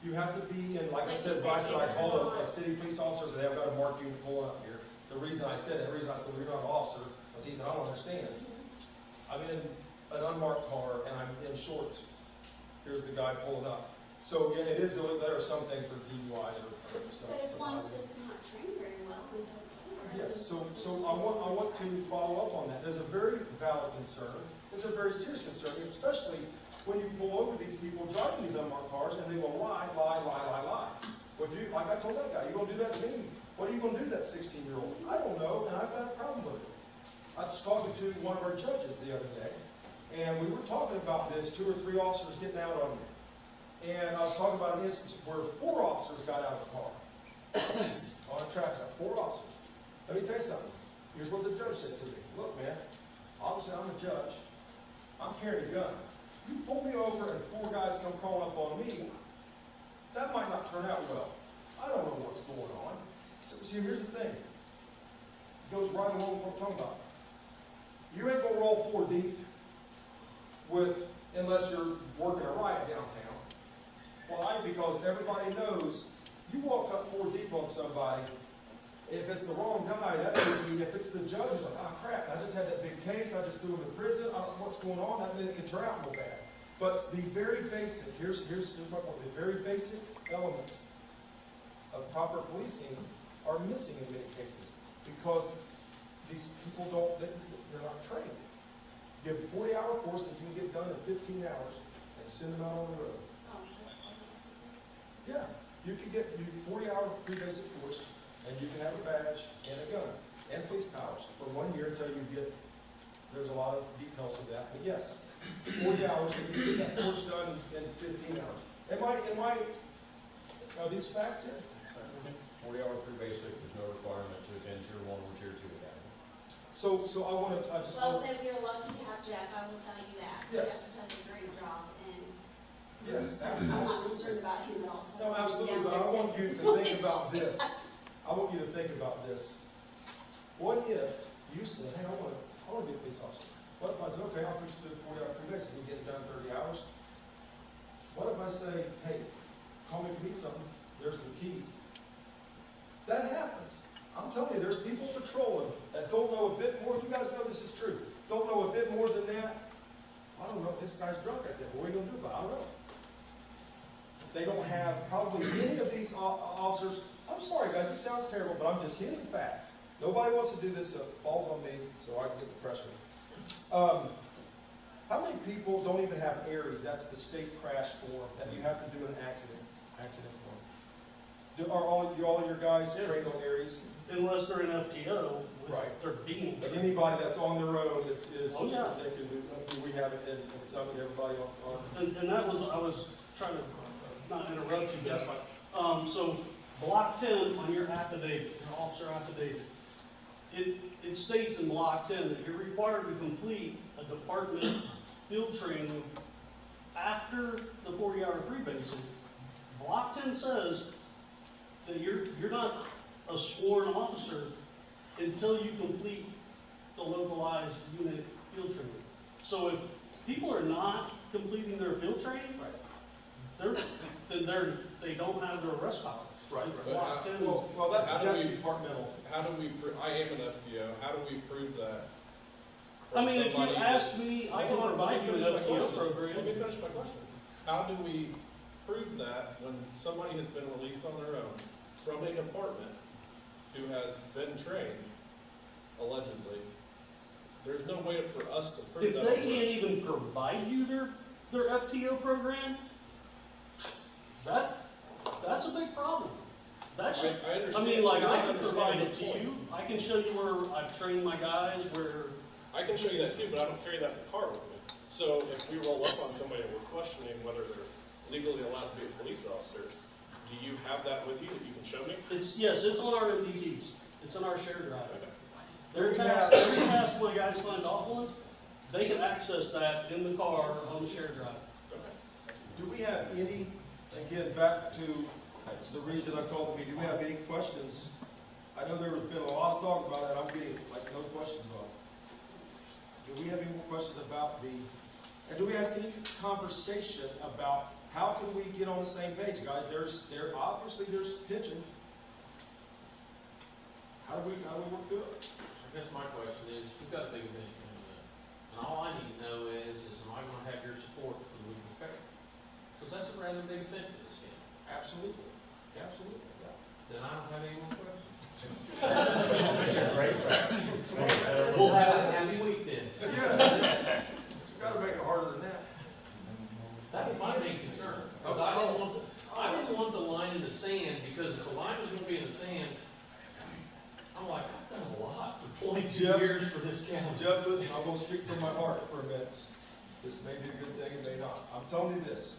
You have to be in, like I said, I called a city police officer and said, hey, I've got to mark you to pull up here. The reason I said, well, you're not an officer, was he said, I don't understand. I'm in an unmarked car and I'm in shorts. Here's the guy pulling up. So, yeah, it is, there are some things for DUIs or some. But if some one items. that's not trained very well, we don't care. Yes, so I want to follow up on that. There's a very valid concern. It's a very serious concern, especially when you pull over these people driving these unmarked cars and they will lie. Well, if you, like I told that guy, you're gonna do that to me. What are you gonna do to that 16-year-old? I don't know, and I've got a problem with it. I was talking to one of our judges the other day, and we were talking about this, 2 or 3 officers getting out on me. And I was talking about an instance where 4 officers got out of the car on a traffic stop, 4 officers. Let me tell you something. Here's what the judge said to me. Look, man, obviously I'm a judge. I'm carrying a gun. You pull me over and 4 guys come crawling up on me, that might not turn out well. I don't know what's going on. So, see, here's the thing. It goes right along with what I'm talking about. You ain't gonna roll 4 deep unless you're working a riot downtown. Why? Because everybody knows you walk up 4 deep on somebody. If it's the wrong guy, that may mean if it's the judge, it's like, oh crap, I just had that big case, I just threw him in prison, I don't know what's going on, that can turn out real bad. But the very basic, here's my point, the very basic elements of proper policing are missing in many cases because these people they're not trained. Give a 40-hour course that you can get done in 15 hours and send them out on the road. Oh, that's so Yeah, you can get 40-hour pre-basic course and you can have a badge and a gun and police powers for 1 year until you get, there's a lot of details of that, but yes, 40 hours and you get that course done in 15 hours. Are these facts here? 40-hour pre-basic, there's no requirement to attend Tier 1 or Tier 2 academy. So I just Well, want say we're lucky to have Jeff, I will tell you that. Yes. Jeff does a great job, and yes, I'm not absolutely. concerned about him at all. So No, absolutely, but I want you to think about this. I want you to think about this. What if you said, hey, I want to be a police officer. What if I said, okay, I'll put you through 40-hour pre-basic, you get it done in 30 hours? What if I say, hey, call me if you need something, there's the keys. That happens. I'm telling you, there's people patrolling that don't know a bit more. You guys know this is true. Don't know a bit more than that. I don't know if this guy's drunk right there. What are you going to do about it? I don't know. They don't have probably any of these officers. I'm sorry, guys, this sounds terrible, but I'm just hitting facts. Nobody wants to do this, so it falls on me, so I can get the pressure. How many people don't even have ARIES? That's the state crash form that you have to do an accident form. Are all your guys trained on ARIES? Unless they're an FTO, Right. they're being But trained. anybody that's on their own is Oh, yeah. they can do. We have it in some and everybody on. And that was, I was trying to not interrupt you, guys, but, so block 10 on your affidavit, your officer affidavit, it states in block 10 that you're required to complete a department field training after the 40-hour pre-basic. Block 10 says that you're not a sworn officer until you complete the localized unit field training. So if people are not completing their field training, they don't have their arrest powers. Right. Block 10. Well, that's departmental. How do we, I am an FTO, how do we prove that? I mean, if you Somebody ask me, I can provide you an FTO program. Let me finish my question. How do we prove that when somebody has been released on their own from a department who has been trained, allegedly? There's no way for us to prove If that. they can't even provide you their FTO program, that's a big problem. That's, I understand. I mean, like, You're I not can provide it to understanding the you. point. I can show you where I've trained my guys, where, I can show you that too, but I don't carry that in the car with me. So if we roll up on somebody and we're questioning whether they're legally allowed to be a police officer, do you have that with you that you can show me? yes, it's on our MDTs. It's on our shared drive. Okay. Their tasks my guys signed off on, they can access that in the car on the shared drive. Okay. Do we have any, again, back to, that's the reason I called the meeting, do we have any questions? I know there's been a lot of talk about it, I'm getting like no questions on it. Do we have any more questions about and do we have any conversation about how can we get on the same page, guys? Obviously there's tension. How do we work through it? I guess my question is, we've got a big event coming up, and all I need to know is am I going to have your support for the week of fair? Because that's a rather big offense to this county. Absolutely, absolutely, yeah. Then I don't have any more questions. That's a great fact. We'll have a happy week then. Yeah, you gotta make it harder than that. That was my main concern, because I didn't want the line in the sand, because if the line was gonna be in the sand, I'm like, I've done a lot for 22 Jeff, years for this county. Jeff, listen, I'm gonna speak from my heart for a minute. This may be a good thing, it may not. I'm telling you this.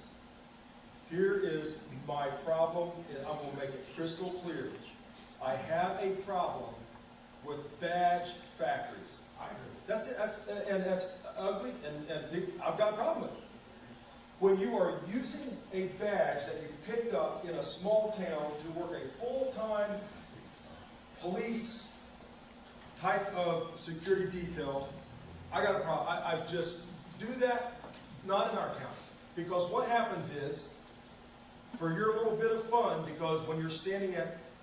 Here is my problem, and I'm gonna make it crystal clear. I have a problem with badge factories. I agree. That's it, that's ugly, and I've got a problem with it. When you are using a badge that you picked up in a small town to work a full-time police type of security detail, I got a problem. I just do that, not in our county. Because what happens is, for your little bit of fun, because when you're standing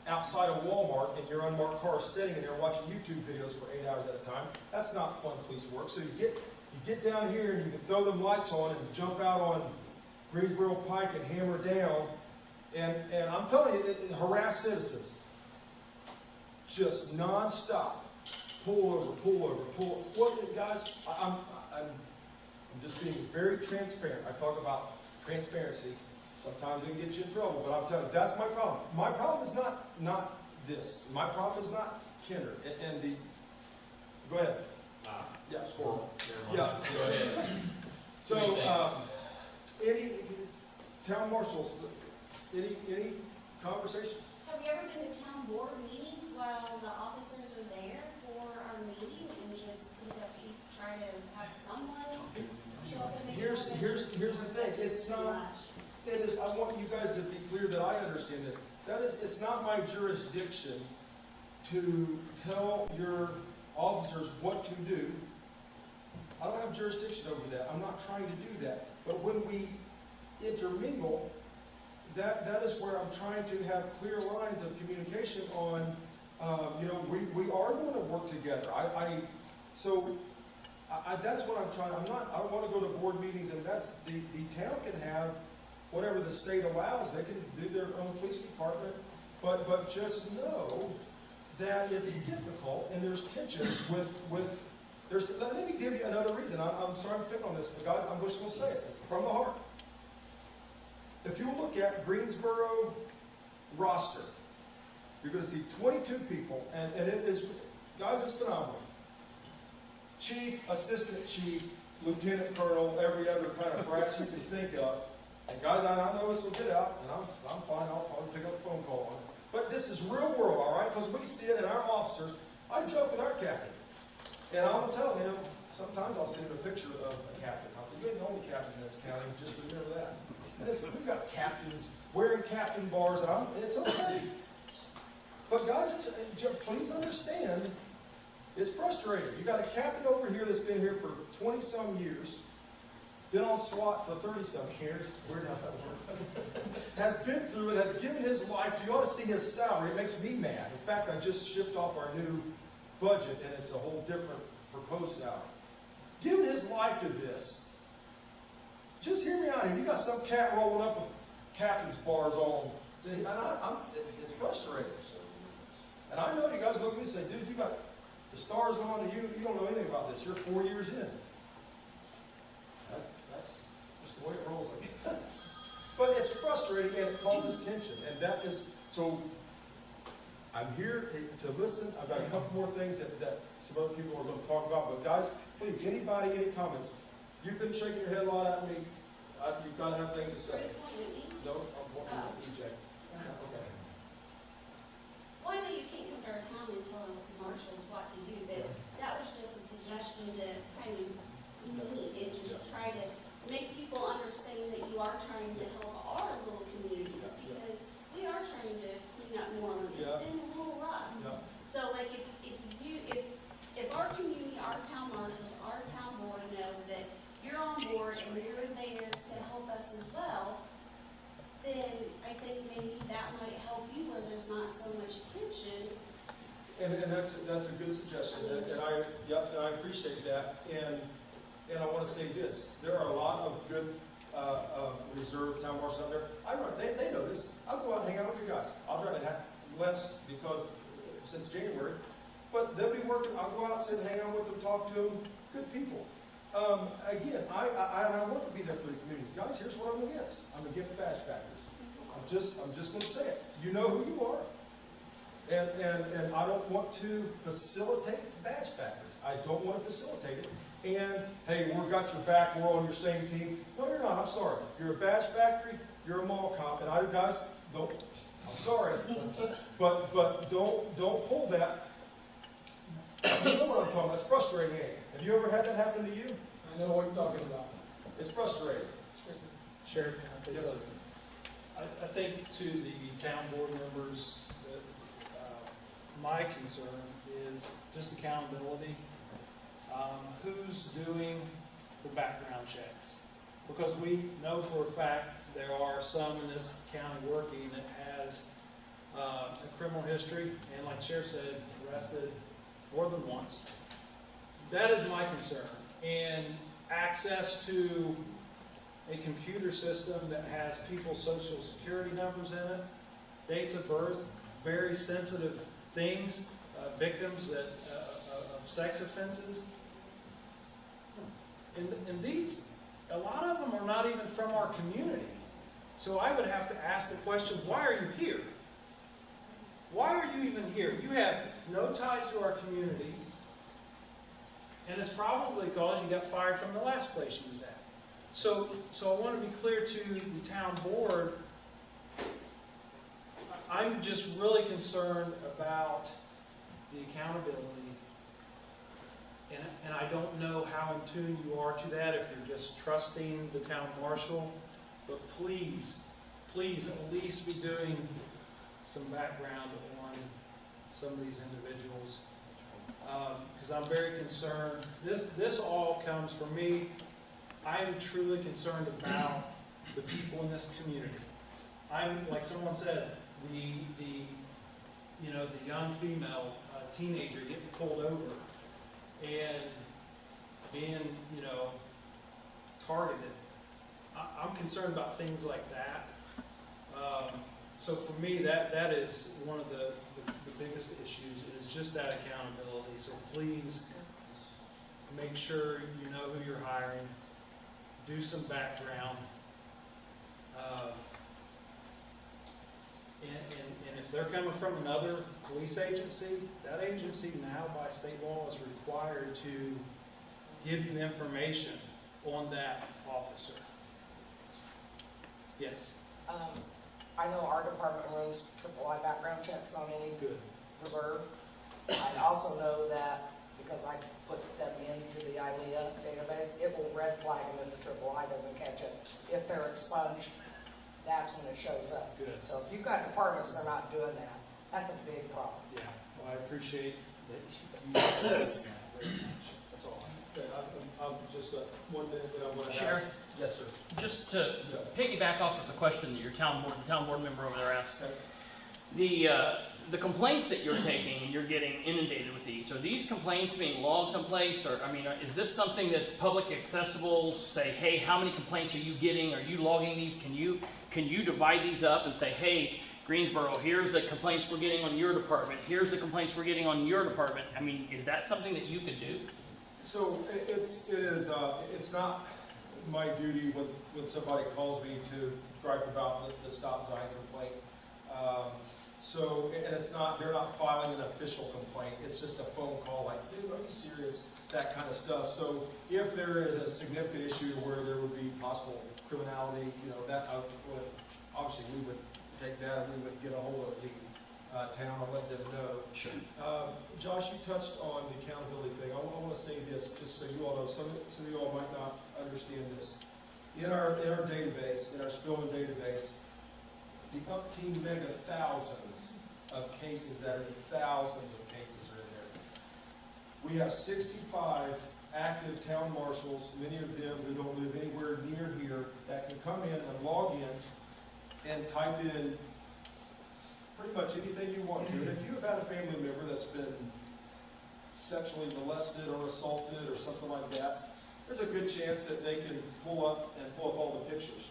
outside of Walmart in your unmarked car sitting in there watching YouTube videos for 8 hours at a time, that's not fun police work. So you get down here and you can throw them lights on and jump out on Greensboro Pike and hammer down. And I'm telling you, it harass citizens. Just nonstop. Pull over. What, guys, I'm just being very transparent. I talk about transparency. Sometimes it can get you in trouble, but I'm telling you, that's my problem. My problem is not this. My problem is not Kinder. So go ahead. Yeah, squirrel. Yeah. Go ahead. So, any town marshals, any conversation? Have you ever been to town board meetings while the officers are there for our meeting and just, try to have someone show up and make Here's the thing. It's not. It is. I want you guys to be clear that I understand this. It's not my jurisdiction to tell your officers what to do. I don't have jurisdiction over that. I'm not trying to do that. But when we intermingle, that is where I'm trying to have clear lines of communication on. We are going to work together. That's what I'm trying. I don't want to go to board meetings, and that's the town can have whatever the state allows. They can do their own police department, but just know that it's difficult and there's tensions with. Let me give you another reason. I'm sorry I'm picking on this, but guys, I'm just going to say it from the heart. If you look at Greensboro roster, you're going to see 22 people, and it is, guys, it's phenomenal. Chief, assistant chief, lieutenant colonel, every other kind of brass you can think of. And guys, I know this will get out, and I'm fine. I'll probably pick up a phone call on it. But this is real world, all right? Because we see it in our officers. I joke with our captain, and I'm gonna tell him. Sometimes I'll send him a picture of a captain. I'll say, "You ain't the only captain in this county. Just remember that." And we've got captains wearing captain bars, and it's okay. But guys, please understand, it's frustrating. You got a captain over here that's been here for 20-some years, been on SWAT for 30-some years, weird how that works, has been through it, has given his life. You ought to see his salary. It makes me mad. In fact, I just shipped off our new budget, and it's a whole different proposed salary. Given his life to this, just hear me out here. You got some cat rolling up with captain's bars on, and it's frustrating. And I know you guys look at me and say, "Dude, you got the stars on, and you don't know anything about this. You're 4 years in." That's just the way it rolls, I guess. But it's frustrating, and it causes tension. And that is, so I'm here to listen. I've got a couple more things that some other people are going to talk about. But guys, please, anybody, any comments? You've been shaking your head a lot at me. You've got to have things to say. No, I'm walking EJ. Okay. Well, I know you can't come to our town and tell marshals what to do, but that was just a suggestion to kind of meet and just try to make people understand that you are trying to help our little communities, because we are trying to clean up New Orleans. It's been a little rough. So like if our community, our town marshals, our town board know that you're on board and you're there to help us as well, then I think maybe that might help you where there's not so much tension. And that's a good suggestion, and I appreciate that. And I want to say this: there are a lot of good reserve town marshals out there. They know this. I'll go out and hang out with you guys. I'll try to have less because since January, but they'll be working. I'll go out, sit and hang out with them, talk to them. Good people. Again, I want to be there for the communities. Guys, here's what I'm against. I'm against badge factors. I'm just going to say it. You know who you are. And I don't want to facilitate badge factors. I don't want to facilitate it. And, hey, we've got your back, we're on your same team. No, you're not, I'm sorry. You're a badge factory, you're a mall cop, and guys, don't, I'm sorry. But don't pull that. You know what I'm talking about, it's frustrating, ain't it? Have you ever had that happen to you? I know what you're talking about. It's frustrating. Sheriff, can I say Yes, sir. something? I think to the town board members, that, my concern is just accountability. Who's doing the background checks? Because we know for a fact there are some in this county working that has a criminal history, and like the sheriff said, arrested more than once. That is my concern. And access to a computer system that has people's social security numbers in it, dates of birth, very sensitive things, victims of sex offenses. And these, a lot of them are not even from our community. So I would have to ask the question, why are you here? Why are you even here? You have no ties to our community, and it's probably because you got fired from the last place you was at. So I want to be clear to the town board, I'm just really concerned about the accountability. And I don't know how in tune you are to that, if you're just trusting the town marshal, but please at least be doing some background on some of these individuals. Because I'm very concerned. This all comes from me. I am truly concerned about the people in this community. I'm, like someone said, the young female teenager getting pulled over and being, targeted. I'm concerned about things like that. So for me, that is one of the biggest issues, is just that accountability. So please make sure you know who you're hiring. Do some background. And if they're coming from another police agency, that agency now by state law is required to give you information on that officer. Yes? I know our department runs III background checks on any Good. reserve. I also know that because I put them into the ILEA database, it will red flag them if the III doesn't catch it. If they're expunged, that's when it shows up. Good. So if you've got departments that are not doing that, that's a big problem. Yeah. Well, I appreciate that you do that very much. That's all. Okay, I'm just one minute that I want to have. Sheriff? Yes, sir. Just to piggyback off of the question that your the town board member over there asked, Okay. the complaints that you're taking and you're getting inundated with these, are these complaints being logged someplace, or is this something that's public accessible? Say, hey, how many complaints are you getting? Are you logging these? Can you divide these up and say, hey, Greensboro, here's the complaints we're getting on your department. Here's the complaints we're getting on your department. Is that something that you could do? So it's not my duty when somebody calls me to gripe about the stop sign complaint. And they're not filing an official complaint. It's just a phone call like, dude, are you serious? That kind of stuff. So if there is a significant issue where there would be possible criminality, obviously we would take that and we would get a hold of the town and let them know. Sure. Josh, you touched on the accountability thing. I want to say this, just so you all know. Some of you all might not understand this. In our database, in our Spillman database, the umpteen mega thousands of cases are in there. We have 65 active town marshals, many of them who don't live anywhere near here, that can come in and log in and type in pretty much anything you want to. And if you have had a family member that's been sexually molested or assaulted or something like that, there's a good chance that they can pull up all the pictures.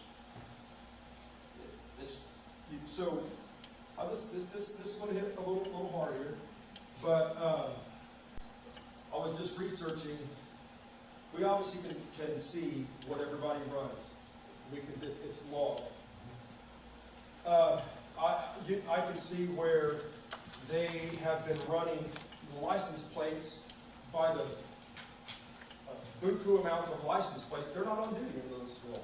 So, this is going to hit a little hard here, but I was just researching. We obviously can see what everybody runs. It's logged. I can see where they have been running license plates by the buku amounts of license plates. They're not on duty in Louisville.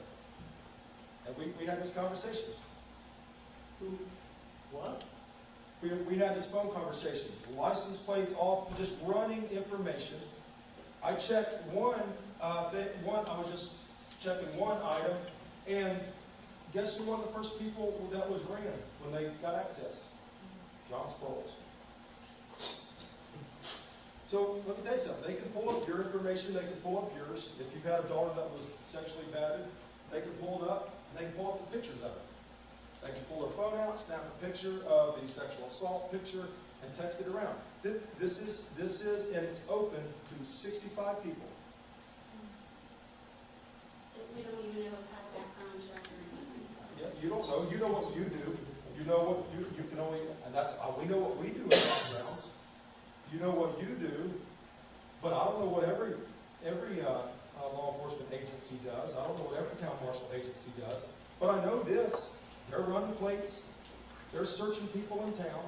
And we had this conversation. What? We had this phone conversation. License plates, all just running information. I checked one. I was just checking one item, and guess who one of the first people that was ran when they got access? John Sproles. So let me tell you something. They can pull up your information. They can pull up yours. If you've had a daughter that was sexually battered, they can pull it up, and they can pull up the pictures of it. They can pull their phone out, snap a picture of the sexual assault picture, and text it around. This is, and it's open to 65 people. We don't even know how to background check or anything. Yeah, you don't know. You know what you do. You know what you can only, and that's we know what we do in backgrounds. You know what you do, but I don't know what every law enforcement agency does. I don't know what every town marshal agency does. But I know this. They're running plates. They're searching people in town.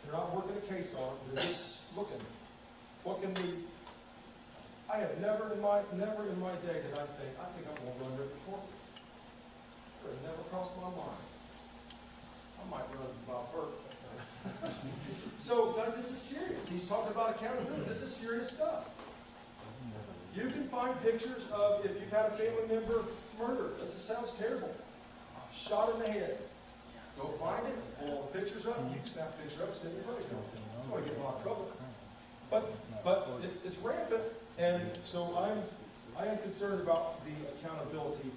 They're not working a case on them. They're just looking. What can we? I have never in my day did I think I'm going to run River Court. It never crossed my mind. I might run Bob Burke. So, guys, this is serious. He's talking about accountability. This is serious stuff. You can find pictures of if you've had a family member murdered. This sounds terrible. Shot in the head. Go find it, pull all the pictures up, you can snap a picture up, send it to your buddy. You want to get in a lot of trouble. But it's rampant, and so I am concerned about the accountability.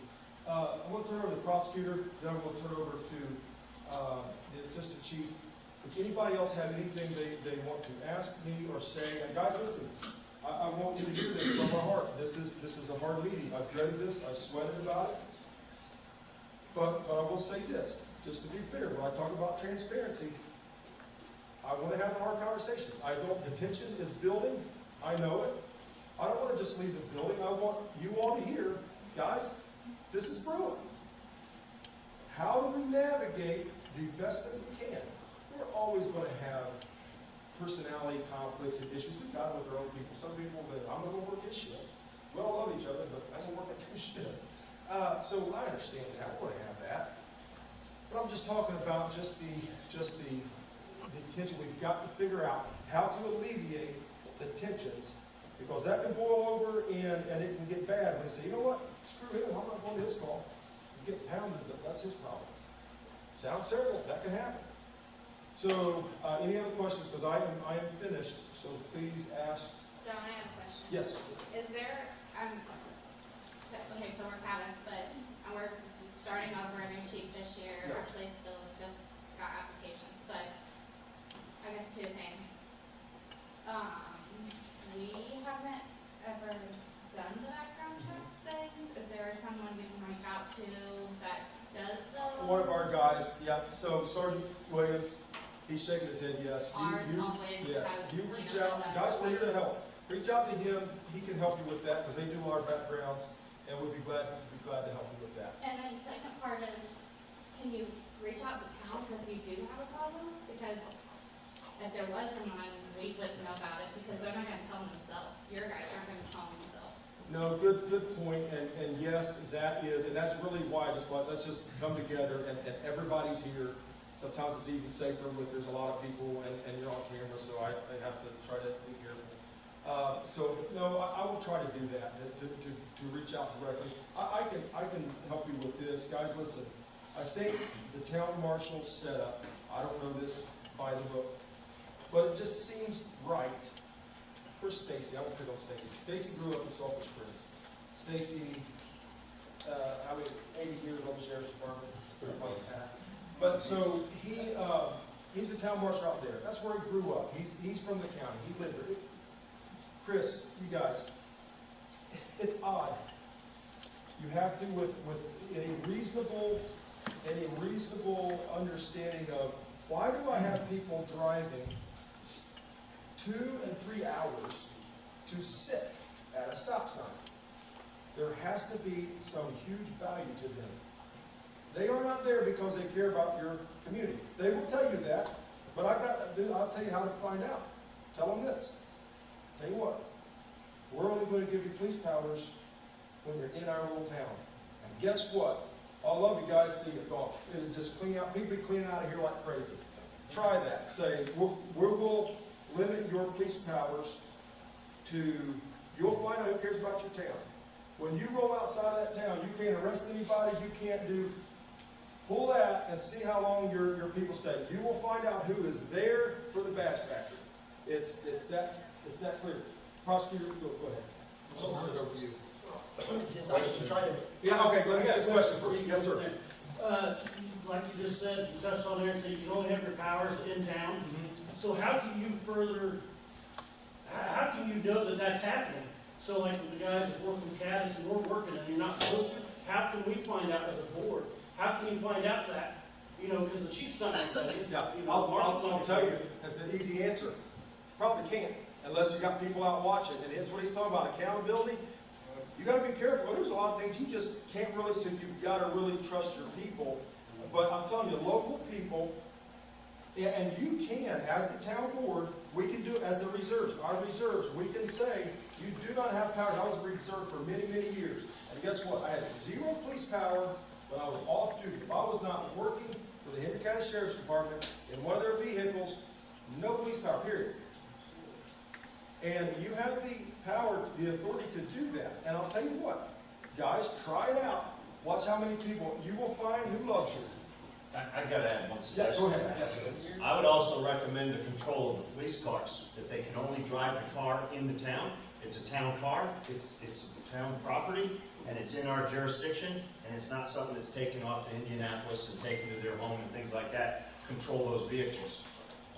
I'm going to turn over to the prosecutor, then I'm going to turn over to the assistant chief. Does anybody else have anything they want to ask me or say? And guys, listen, I want you to hear this from my heart. This is a hard meeting. I've dreaded this. I've sweated about it. But I will say this, just to be fair, when I talk about transparency, I want to have the hard conversations. The tension is building. I know it. I don't want to just leave the building. I want you all to hear, guys, this is brewing. How do we navigate the best that we can? We're always going to have personality conflicts and issues. We've got it with our own people. Some people that I'm going to work this shit. We all love each other, but I don't work at this shit. So I understand that. We're going to have that. But I'm just talking about just the tension. We've got to figure out how to alleviate the tensions, because that can boil over and it can get bad when you say, you know what, screw him, I'm not going to his call. He's getting pounded, but that's his problem. Sounds terrible. That can happen. So any other questions? Because I am finished. So please ask. John, I have a question. Yes. Is there, okay, so we're Cad, but we're starting over a new chief this year. Yeah. Actually, still just got applications, but I guess two things. We haven't ever done the background checks things. Is there someone we can reach out to that does those? One of our guys, yeah. So Sergeant Williams, he's shaking his head yes. Yes. You reach out. Guys, we're here to help. Reach out to him. He can help you with that because they do our backgrounds, and we'd be glad to help you with that. And then the second part is, can you reach out to town if you do have a problem? Because if there was someone, we wouldn't know about it because they're not going to tell themselves. Your guys aren't going to tell themselves. No, good point. And yes, that is, and that's really why I just thought let's just come together and everybody's here. Sometimes it's even safer with there's a lot of people and you're on camera, so I have to try to be careful. So no, I will try to do that, to reach out directly. I can help you with this. Guys, listen, I think the town marshal's setup, I don't know this by the book, but it just seems right. Where's Stacy? I won't pick on Stacy. Stacy grew up in Sulphur Springs. Stacy, 80 years on the sheriff's department, something like that. But so he's the town marshal out there. That's where he grew up. He's from the county. He lived there. Chris, you guys, it's odd. You have to, with any reasonable understanding of, why do I have people driving 2 and 3 hours to sit at a stop sign? There has to be some huge value to them. They are not there because they care about your community. They will tell you that, but I'll tell you how to find out. Tell them this. Tell you what, we're only going to give you police powers when you're in our little town. And guess what? All of you guys see it off. It'll just clean out. People be cleaning out of here like crazy. Try that. Say, we will limit your police powers to, you'll find out who cares about your town. When you roll outside of that town, you can't arrest anybody, you can't pull that and see how long your people stay. You will find out who is there for the badge factory. It's that clear. Prosecutor, go ahead. I'll turn it over to you. Just yeah, okay, let me ask this question first. Yes, sir. Like you just said, you touched on there and said you can only have your powers in town. So how can you know that that's happening? So like with the guys that work from Cad System, we're working and you're not supposed to, how can we find out as a board? How can you find out that? Because the chief's not going to tell you. Yeah, Marshals I'll tell you. That's an easy answer. Probably can't, unless you got people out watching. And it's what he's talking about, accountability. You got to be careful. There's a lot of things you just can't really say. You've got to really trust your people. But I'm telling you, local people, and you can, as the town board, we can do it as the reserves. Our reserves, we can say, you do not have power. I was a reserve for many, many years. And guess what? I had 0 police power when I was off duty. If I was not working for the Henry County Sheriff's Department in one of their vehicles, no police power, period. And you have the power, the authority to do that. And I'll tell you what, guys, try it out. Watch how many people, you will find who loves you. I gotta add one suggestion. Yeah, go ahead. Yes, sir. I would also recommend the control of the police cars, that they can only drive the car in the town. It's a town car, it's town property, and it's in our jurisdiction, and it's not something that's taken off to Indianapolis and taken to their home and things like that. Control those vehicles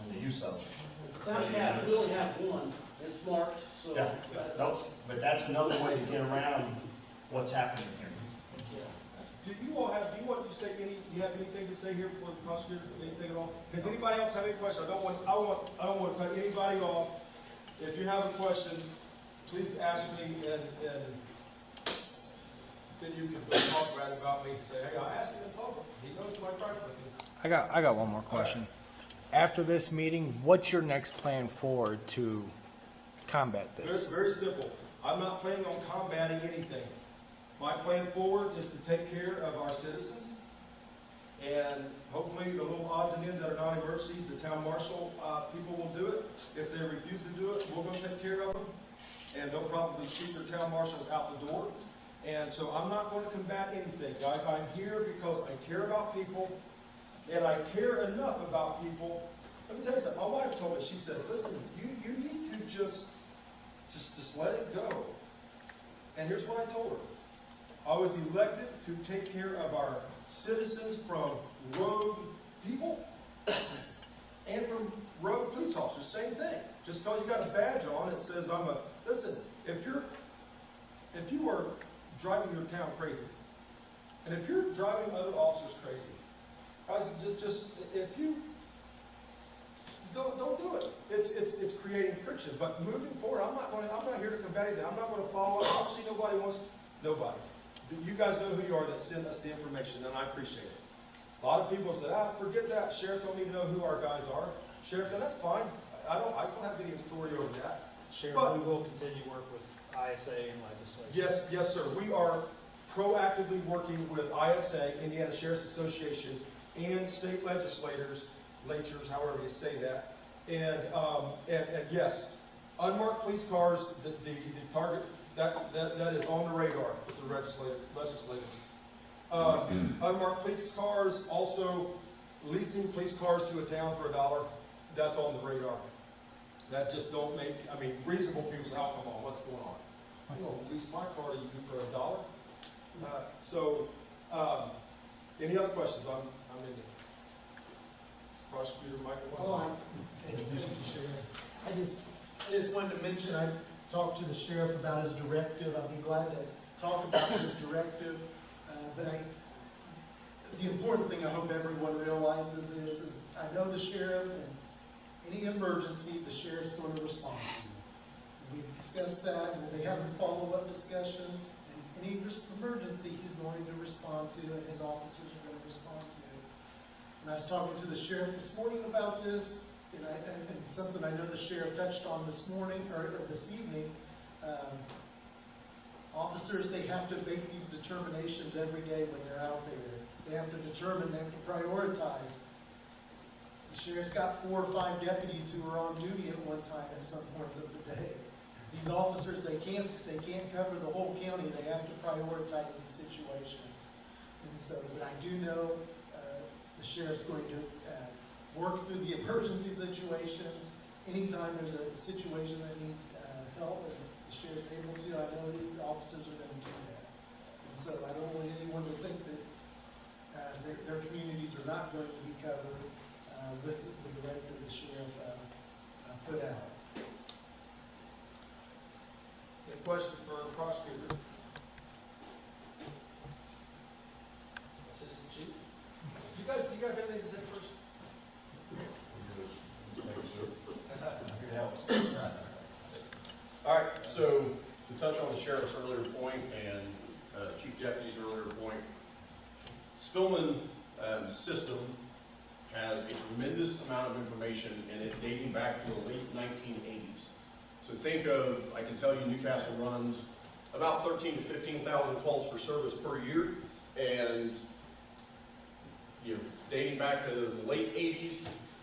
and the use of them. Town Cats, we only have one. It's marked, so. Yeah, but that's another way to get around what's happening here. Do you want to say do you have anything to say here before the prosecutor, anything at all? Does anybody else have any questions? I don't want to cut anybody off. If you have a question, please ask me, and then you can talk bad about me and say, hey, I asked him in public. He knows my private with me. I got one more question. After this meeting, what's your next plan forward to combat this? Very simple. I'm not planning on combating anything. My plan forward is to take care of our citizens, and hopefully the little odds and ends that are non-emergencies, the town marshal people will do it. If they refuse to do it, we'll go take care of them, and they'll probably speak their town marshals out the door. And so I'm not going to combat anything, guys. I'm here because I care about people, and I care enough about people. Let me tell you something. My wife told me, she said, listen, you need to just let it go. And here's what I told her. I was elected to take care of our citizens from rogue people and from rogue police officers. Same thing. Just because you got a badge on, it says listen, if you are driving your town crazy, and if you're driving other officers crazy, guys, if you don't do it. It's creating friction. But moving forward, I'm not here to combat anything. I'm not going to follow up. Obviously, nobody. You guys know who you are that send us the information, and I appreciate it. A lot of people said, forget that. Sheriff don't even know who our guys are. Sheriff said, that's fine. I don't have any authority over that. Sheriff, but we will continue to work with ISA and legislation. Yes, sir. We are proactively working with ISA, Indiana Sheriff's Association, and state legislators, however you say that. And yes, unmarked police cars, the target, that is on the radar with the legislators. Unmarked police cars, also leasing police cars to a town for $1, that's on the radar. That just don't make, reasonable people say, oh, come on, what's going on? I'm going to lease my car to you for $1. Any other questions? I'm in it. Prosecutor Michael. Thank you, Sheriff. I just wanted to mention, talk to the sheriff about his directive. I'd be glad to talk about his directive. The important thing I hope everyone realizes is I know the sheriff, and any emergency, the sheriff's going to respond to. We've discussed that, and we'll be having follow-up discussions. And any emergency, he's going to respond to, and his officers are going to respond to. And I was talking to the sheriff this morning about this, and something I know the sheriff touched on this morning, or this evening. Officers, they have to make these determinations every day when they're out there. They have to determine, they have to prioritize. The sheriff's got 4 or 5 deputies who are on duty at one time at some points of the day. These officers, they can't cover the whole county. They have to prioritize these situations. And so, but I do know the sheriff's going to work through the emergency situations. Anytime there's a situation that needs help, as the sheriff's able to, I know the officers are going to do that. And so I don't want anyone to think that their communities are not going to be covered with the directive the sheriff put out. Any questions for the prosecutor? Assistant Chief? You guys have anything to say first? All right, so to touch on the sheriff's earlier point and Chief Deputy's earlier point, Spillman system has a tremendous amount of information in it dating back to the late 1980s. So think of, I can tell you Newcastle runs about 13,000 to 15,000 calls for service per year, and dating back to the late 80s,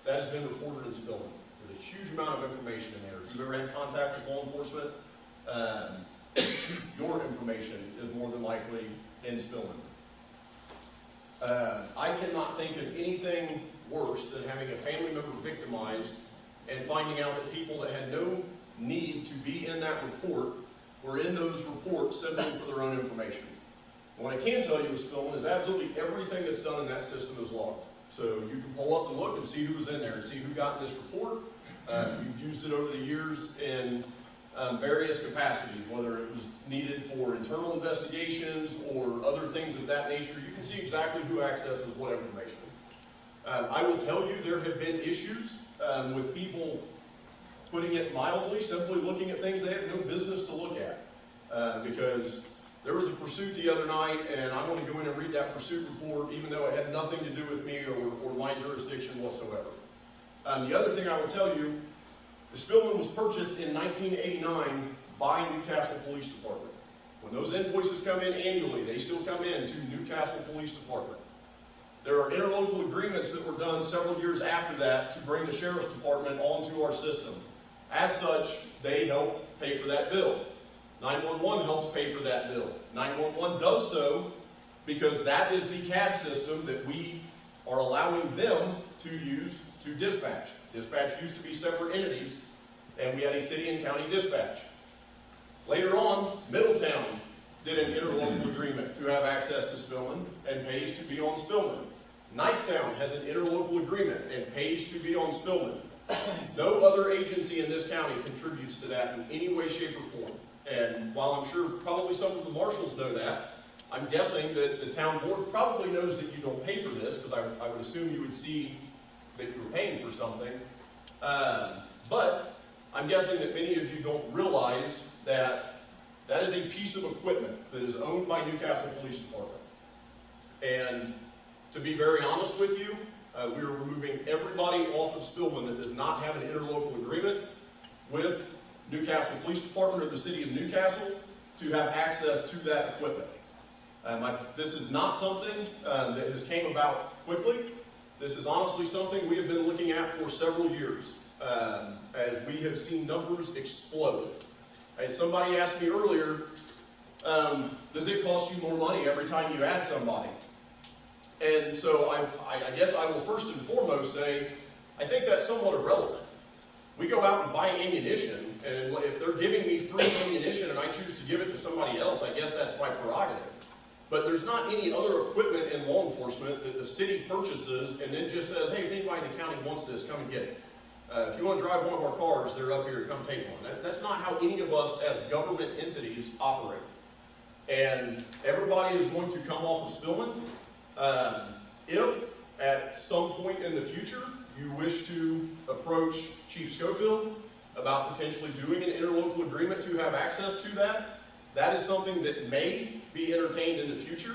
that has been reported in Spillman. There's a huge amount of information in there. If you've ever had contact with law enforcement, your information is more than likely in Spillman. I cannot think of anything worse than having a family member victimized and finding out that people that had no need to be in that report were in those reports simply for their own information. What I can tell you with Spillman is absolutely everything that's done in that system is logged. So you can pull up and look and see who was in there and see who got in this report. We've used it over the years in various capacities, whether it was needed for internal investigations or other things of that nature. You can see exactly who accesses what information. I will tell you there have been issues with people, putting it mildly, simply looking at things they have no business to look at. Because there was a pursuit the other night, and I want to go in and read that pursuit report, even though it had nothing to do with me or my jurisdiction whatsoever. The other thing I will tell you, the Spillman was purchased in 1989 by Newcastle Police Department. When those invoices come in annually, they still come in to Newcastle Police Department. There are interlocal agreements that were done several years after that to bring the Sheriff's Department onto our system. As such, they help pay for that bill. 911 helps pay for that bill. 911 does so because that is the Cad system that we are allowing them to use to dispatch. Dispatch used to be separate entities, and we had a city and county dispatch. Later on, Middletown did an interlocal agreement to have access to Spillman and pays to be on Spillman. Knightstown has an interlocal agreement and pays to be on Spillman. No other agency in this county contributes to that in any way, shape, or form. And while I'm sure probably some of the marshals know that, I'm guessing that the town board probably knows that you don't pay for this, because I would assume you would see that you're paying for something. But I'm guessing that many of you don't realize that that is a piece of equipment that is owned by Newcastle Police Department. And to be very honest with you, we are removing everybody off of Spillman that does not have an interlocal agreement with Newcastle Police Department or the City of Newcastle to have access to that equipment. This is not something that has came about quickly. This is honestly something we have been looking at for several years as we have seen numbers explode. And somebody asked me earlier, does it cost you more money every time you add somebody? And so I guess I will first and foremost say, I think that's somewhat irrelevant. We go out and buy ammunition, and if they're giving me free ammunition and I choose to give it to somebody else, I guess that's my prerogative. But there's not any other equipment in law enforcement that the city purchases and then just says, hey, if anybody in the county wants this, come and get it. If you want to drive one of our cars, they're up here, come take one. That's not how any of us as government entities operate. And everybody is going to come off of Spillman. If at some point in the future you wish to approach Chief Schofield about potentially doing an interlocal agreement to have access to that, that is something that may be entertained in the future.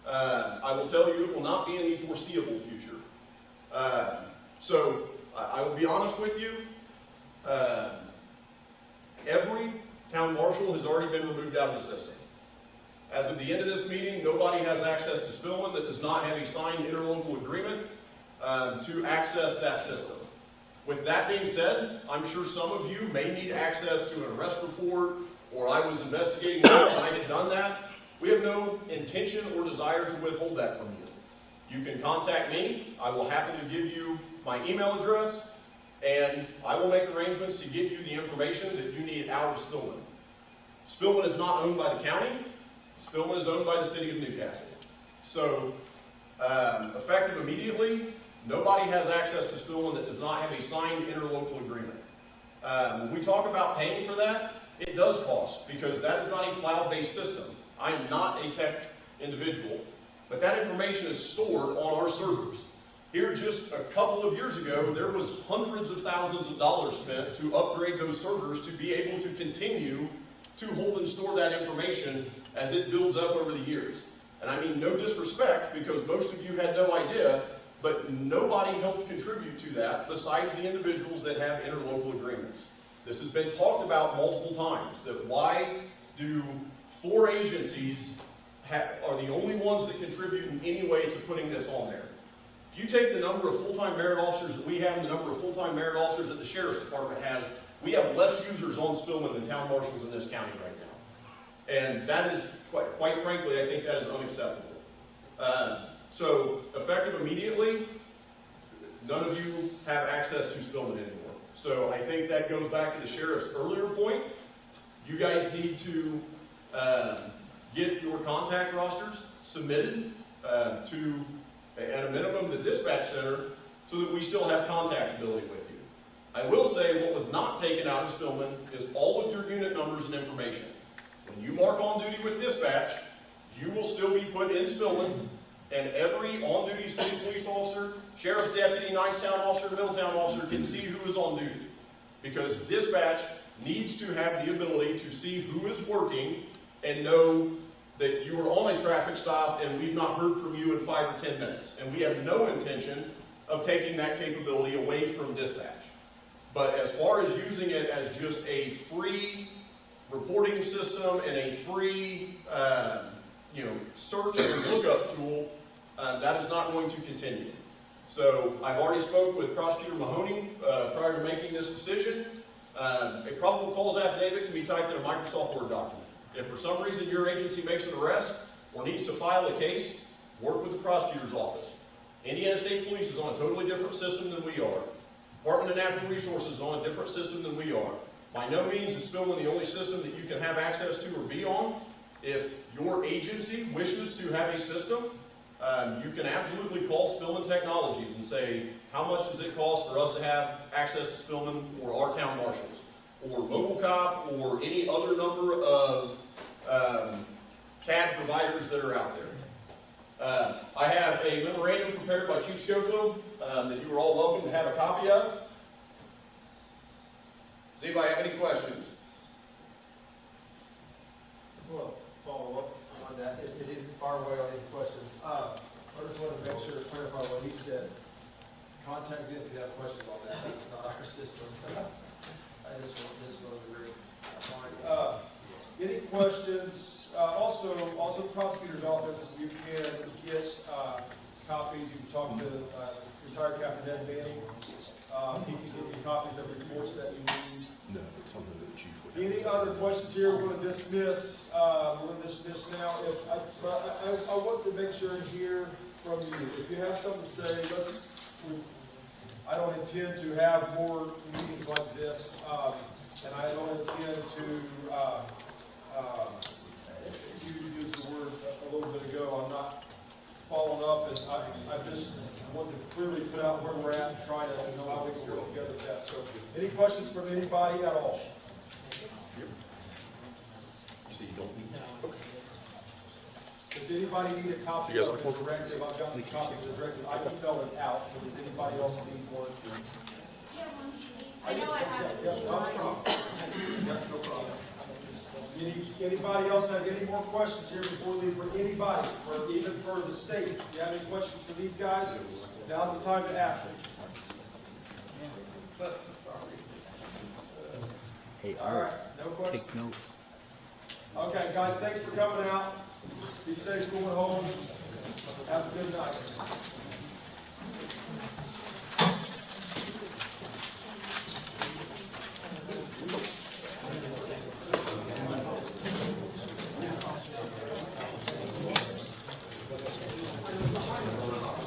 I will tell you it will not be in the foreseeable future. So I will be honest with you. Every town marshal has already been removed out of the system. As of the end of this meeting, nobody has access to Spillman that does not have a signed interlocal agreement to access that system. With that being said, I'm sure some of you may need access to an arrest report, or I was investigating this and I had done that. We have no intention or desire to withhold that from you. You can contact me. I will happily give you my email address, and I will make arrangements to get you the information that you need out of Spillman. Spillman is not owned by the county. Spillman is owned by the city of Newcastle. So, effective immediately, nobody has access to Spillman that does not have a signed interlocal agreement. When we talk about paying for that, it does cost, because that is not a cloud-based system. I am not a tech individual, but that information is stored on our servers. Here, just a couple of years ago, there was hundreds of thousands of dollars spent to upgrade those servers to be able to continue to hold and store that information as it builds up over the years. And I mean no disrespect, because most of you had no idea, but nobody helped contribute to that besides the individuals that have interlocal agreements. This has been talked about multiple times, that why do 4 agencies are the only ones that contribute in any way to putting this on there. If you take the number of full-time merit officers that we have and the number of full-time merit officers that the Sheriff's Department has, we have less users on Spillman than town marshals in this county right now. And that is, quite frankly, I think that is unacceptable. So, effective immediately, none of you have access to Spillman anymore. So I think that goes back to the Sheriff's earlier point. You guys need to get your contact rosters submitted to, at a minimum, the dispatch center, so that we still have contactability with you. I will say what was not taken out of Spillman is all of your unit numbers and information. When you mark on duty with dispatch, you will still be put in Spillman, and every on-duty city police officer, sheriff's deputy, Nicetown officer, Middletown officer can see who is on duty. Because dispatch needs to have the ability to see who is working and know that you were on a traffic stop and we've not heard from you in 5 or 10 minutes. And we have no intention of taking that capability away from dispatch. But as far as using it as just a free reporting system and a free search and lookup tool, that is not going to continue. So I've already spoke with Prosecutor Mahoney prior to making this decision. A probable cause affidavit can be typed in a Microsoft Word document. If for some reason your agency makes an arrest or needs to file a case, work with the prosecutor's office. Indiana State Police is on a totally different system than we are. Department of Natural Resources is on a different system than we are. By no means is Spillman the only system that you can have access to or be on. If your agency wishes to have a system, you can absolutely call Spillman Technologies and say, how much does it cost for us to have access to Spillman or our town marshals, or MobileCop, or any other number of CAD providers that are out there. I have a memorandum prepared by Chief Schofield that you are all welcome to have a copy of. Does anybody have any questions? Well, follow up on that. It didn't far away on any questions. I just wanted to make sure to clarify what he said. Contact me if you have questions on that. It's not our system. I just wanted to read. Any questions? Also, prosecutor's office, you can get copies. You can talk to retired Captain Ed Manning. He can give you copies of reports that you need. No, it's something that the chief would. Any other questions here? We're going to dismiss. We're going to dismiss now. I want to make sure and hear from you. If you have something to say, I don't intend to have more meetings like this, and I don't intend to. You used the word a little bit ago. I'm not following up, and I just wanted to clearly put out where we're at and try to know how we can work together with that. So, any questions from anybody at all? So you don't need. Does anybody need a copy of the directive? I've got some copies of the directive. I can fill it out, but does anybody else need one? I know I have it Yeah, in no mind. problem. Yeah, no problem. Anybody else have any more questions here before we leave for anybody, or even for the state? Do you have any questions for these guys? Now's the time to ask them. Hey, All right, no questions? take notes. Okay, guys, thanks for coming out. Be safe going home. Have a good night.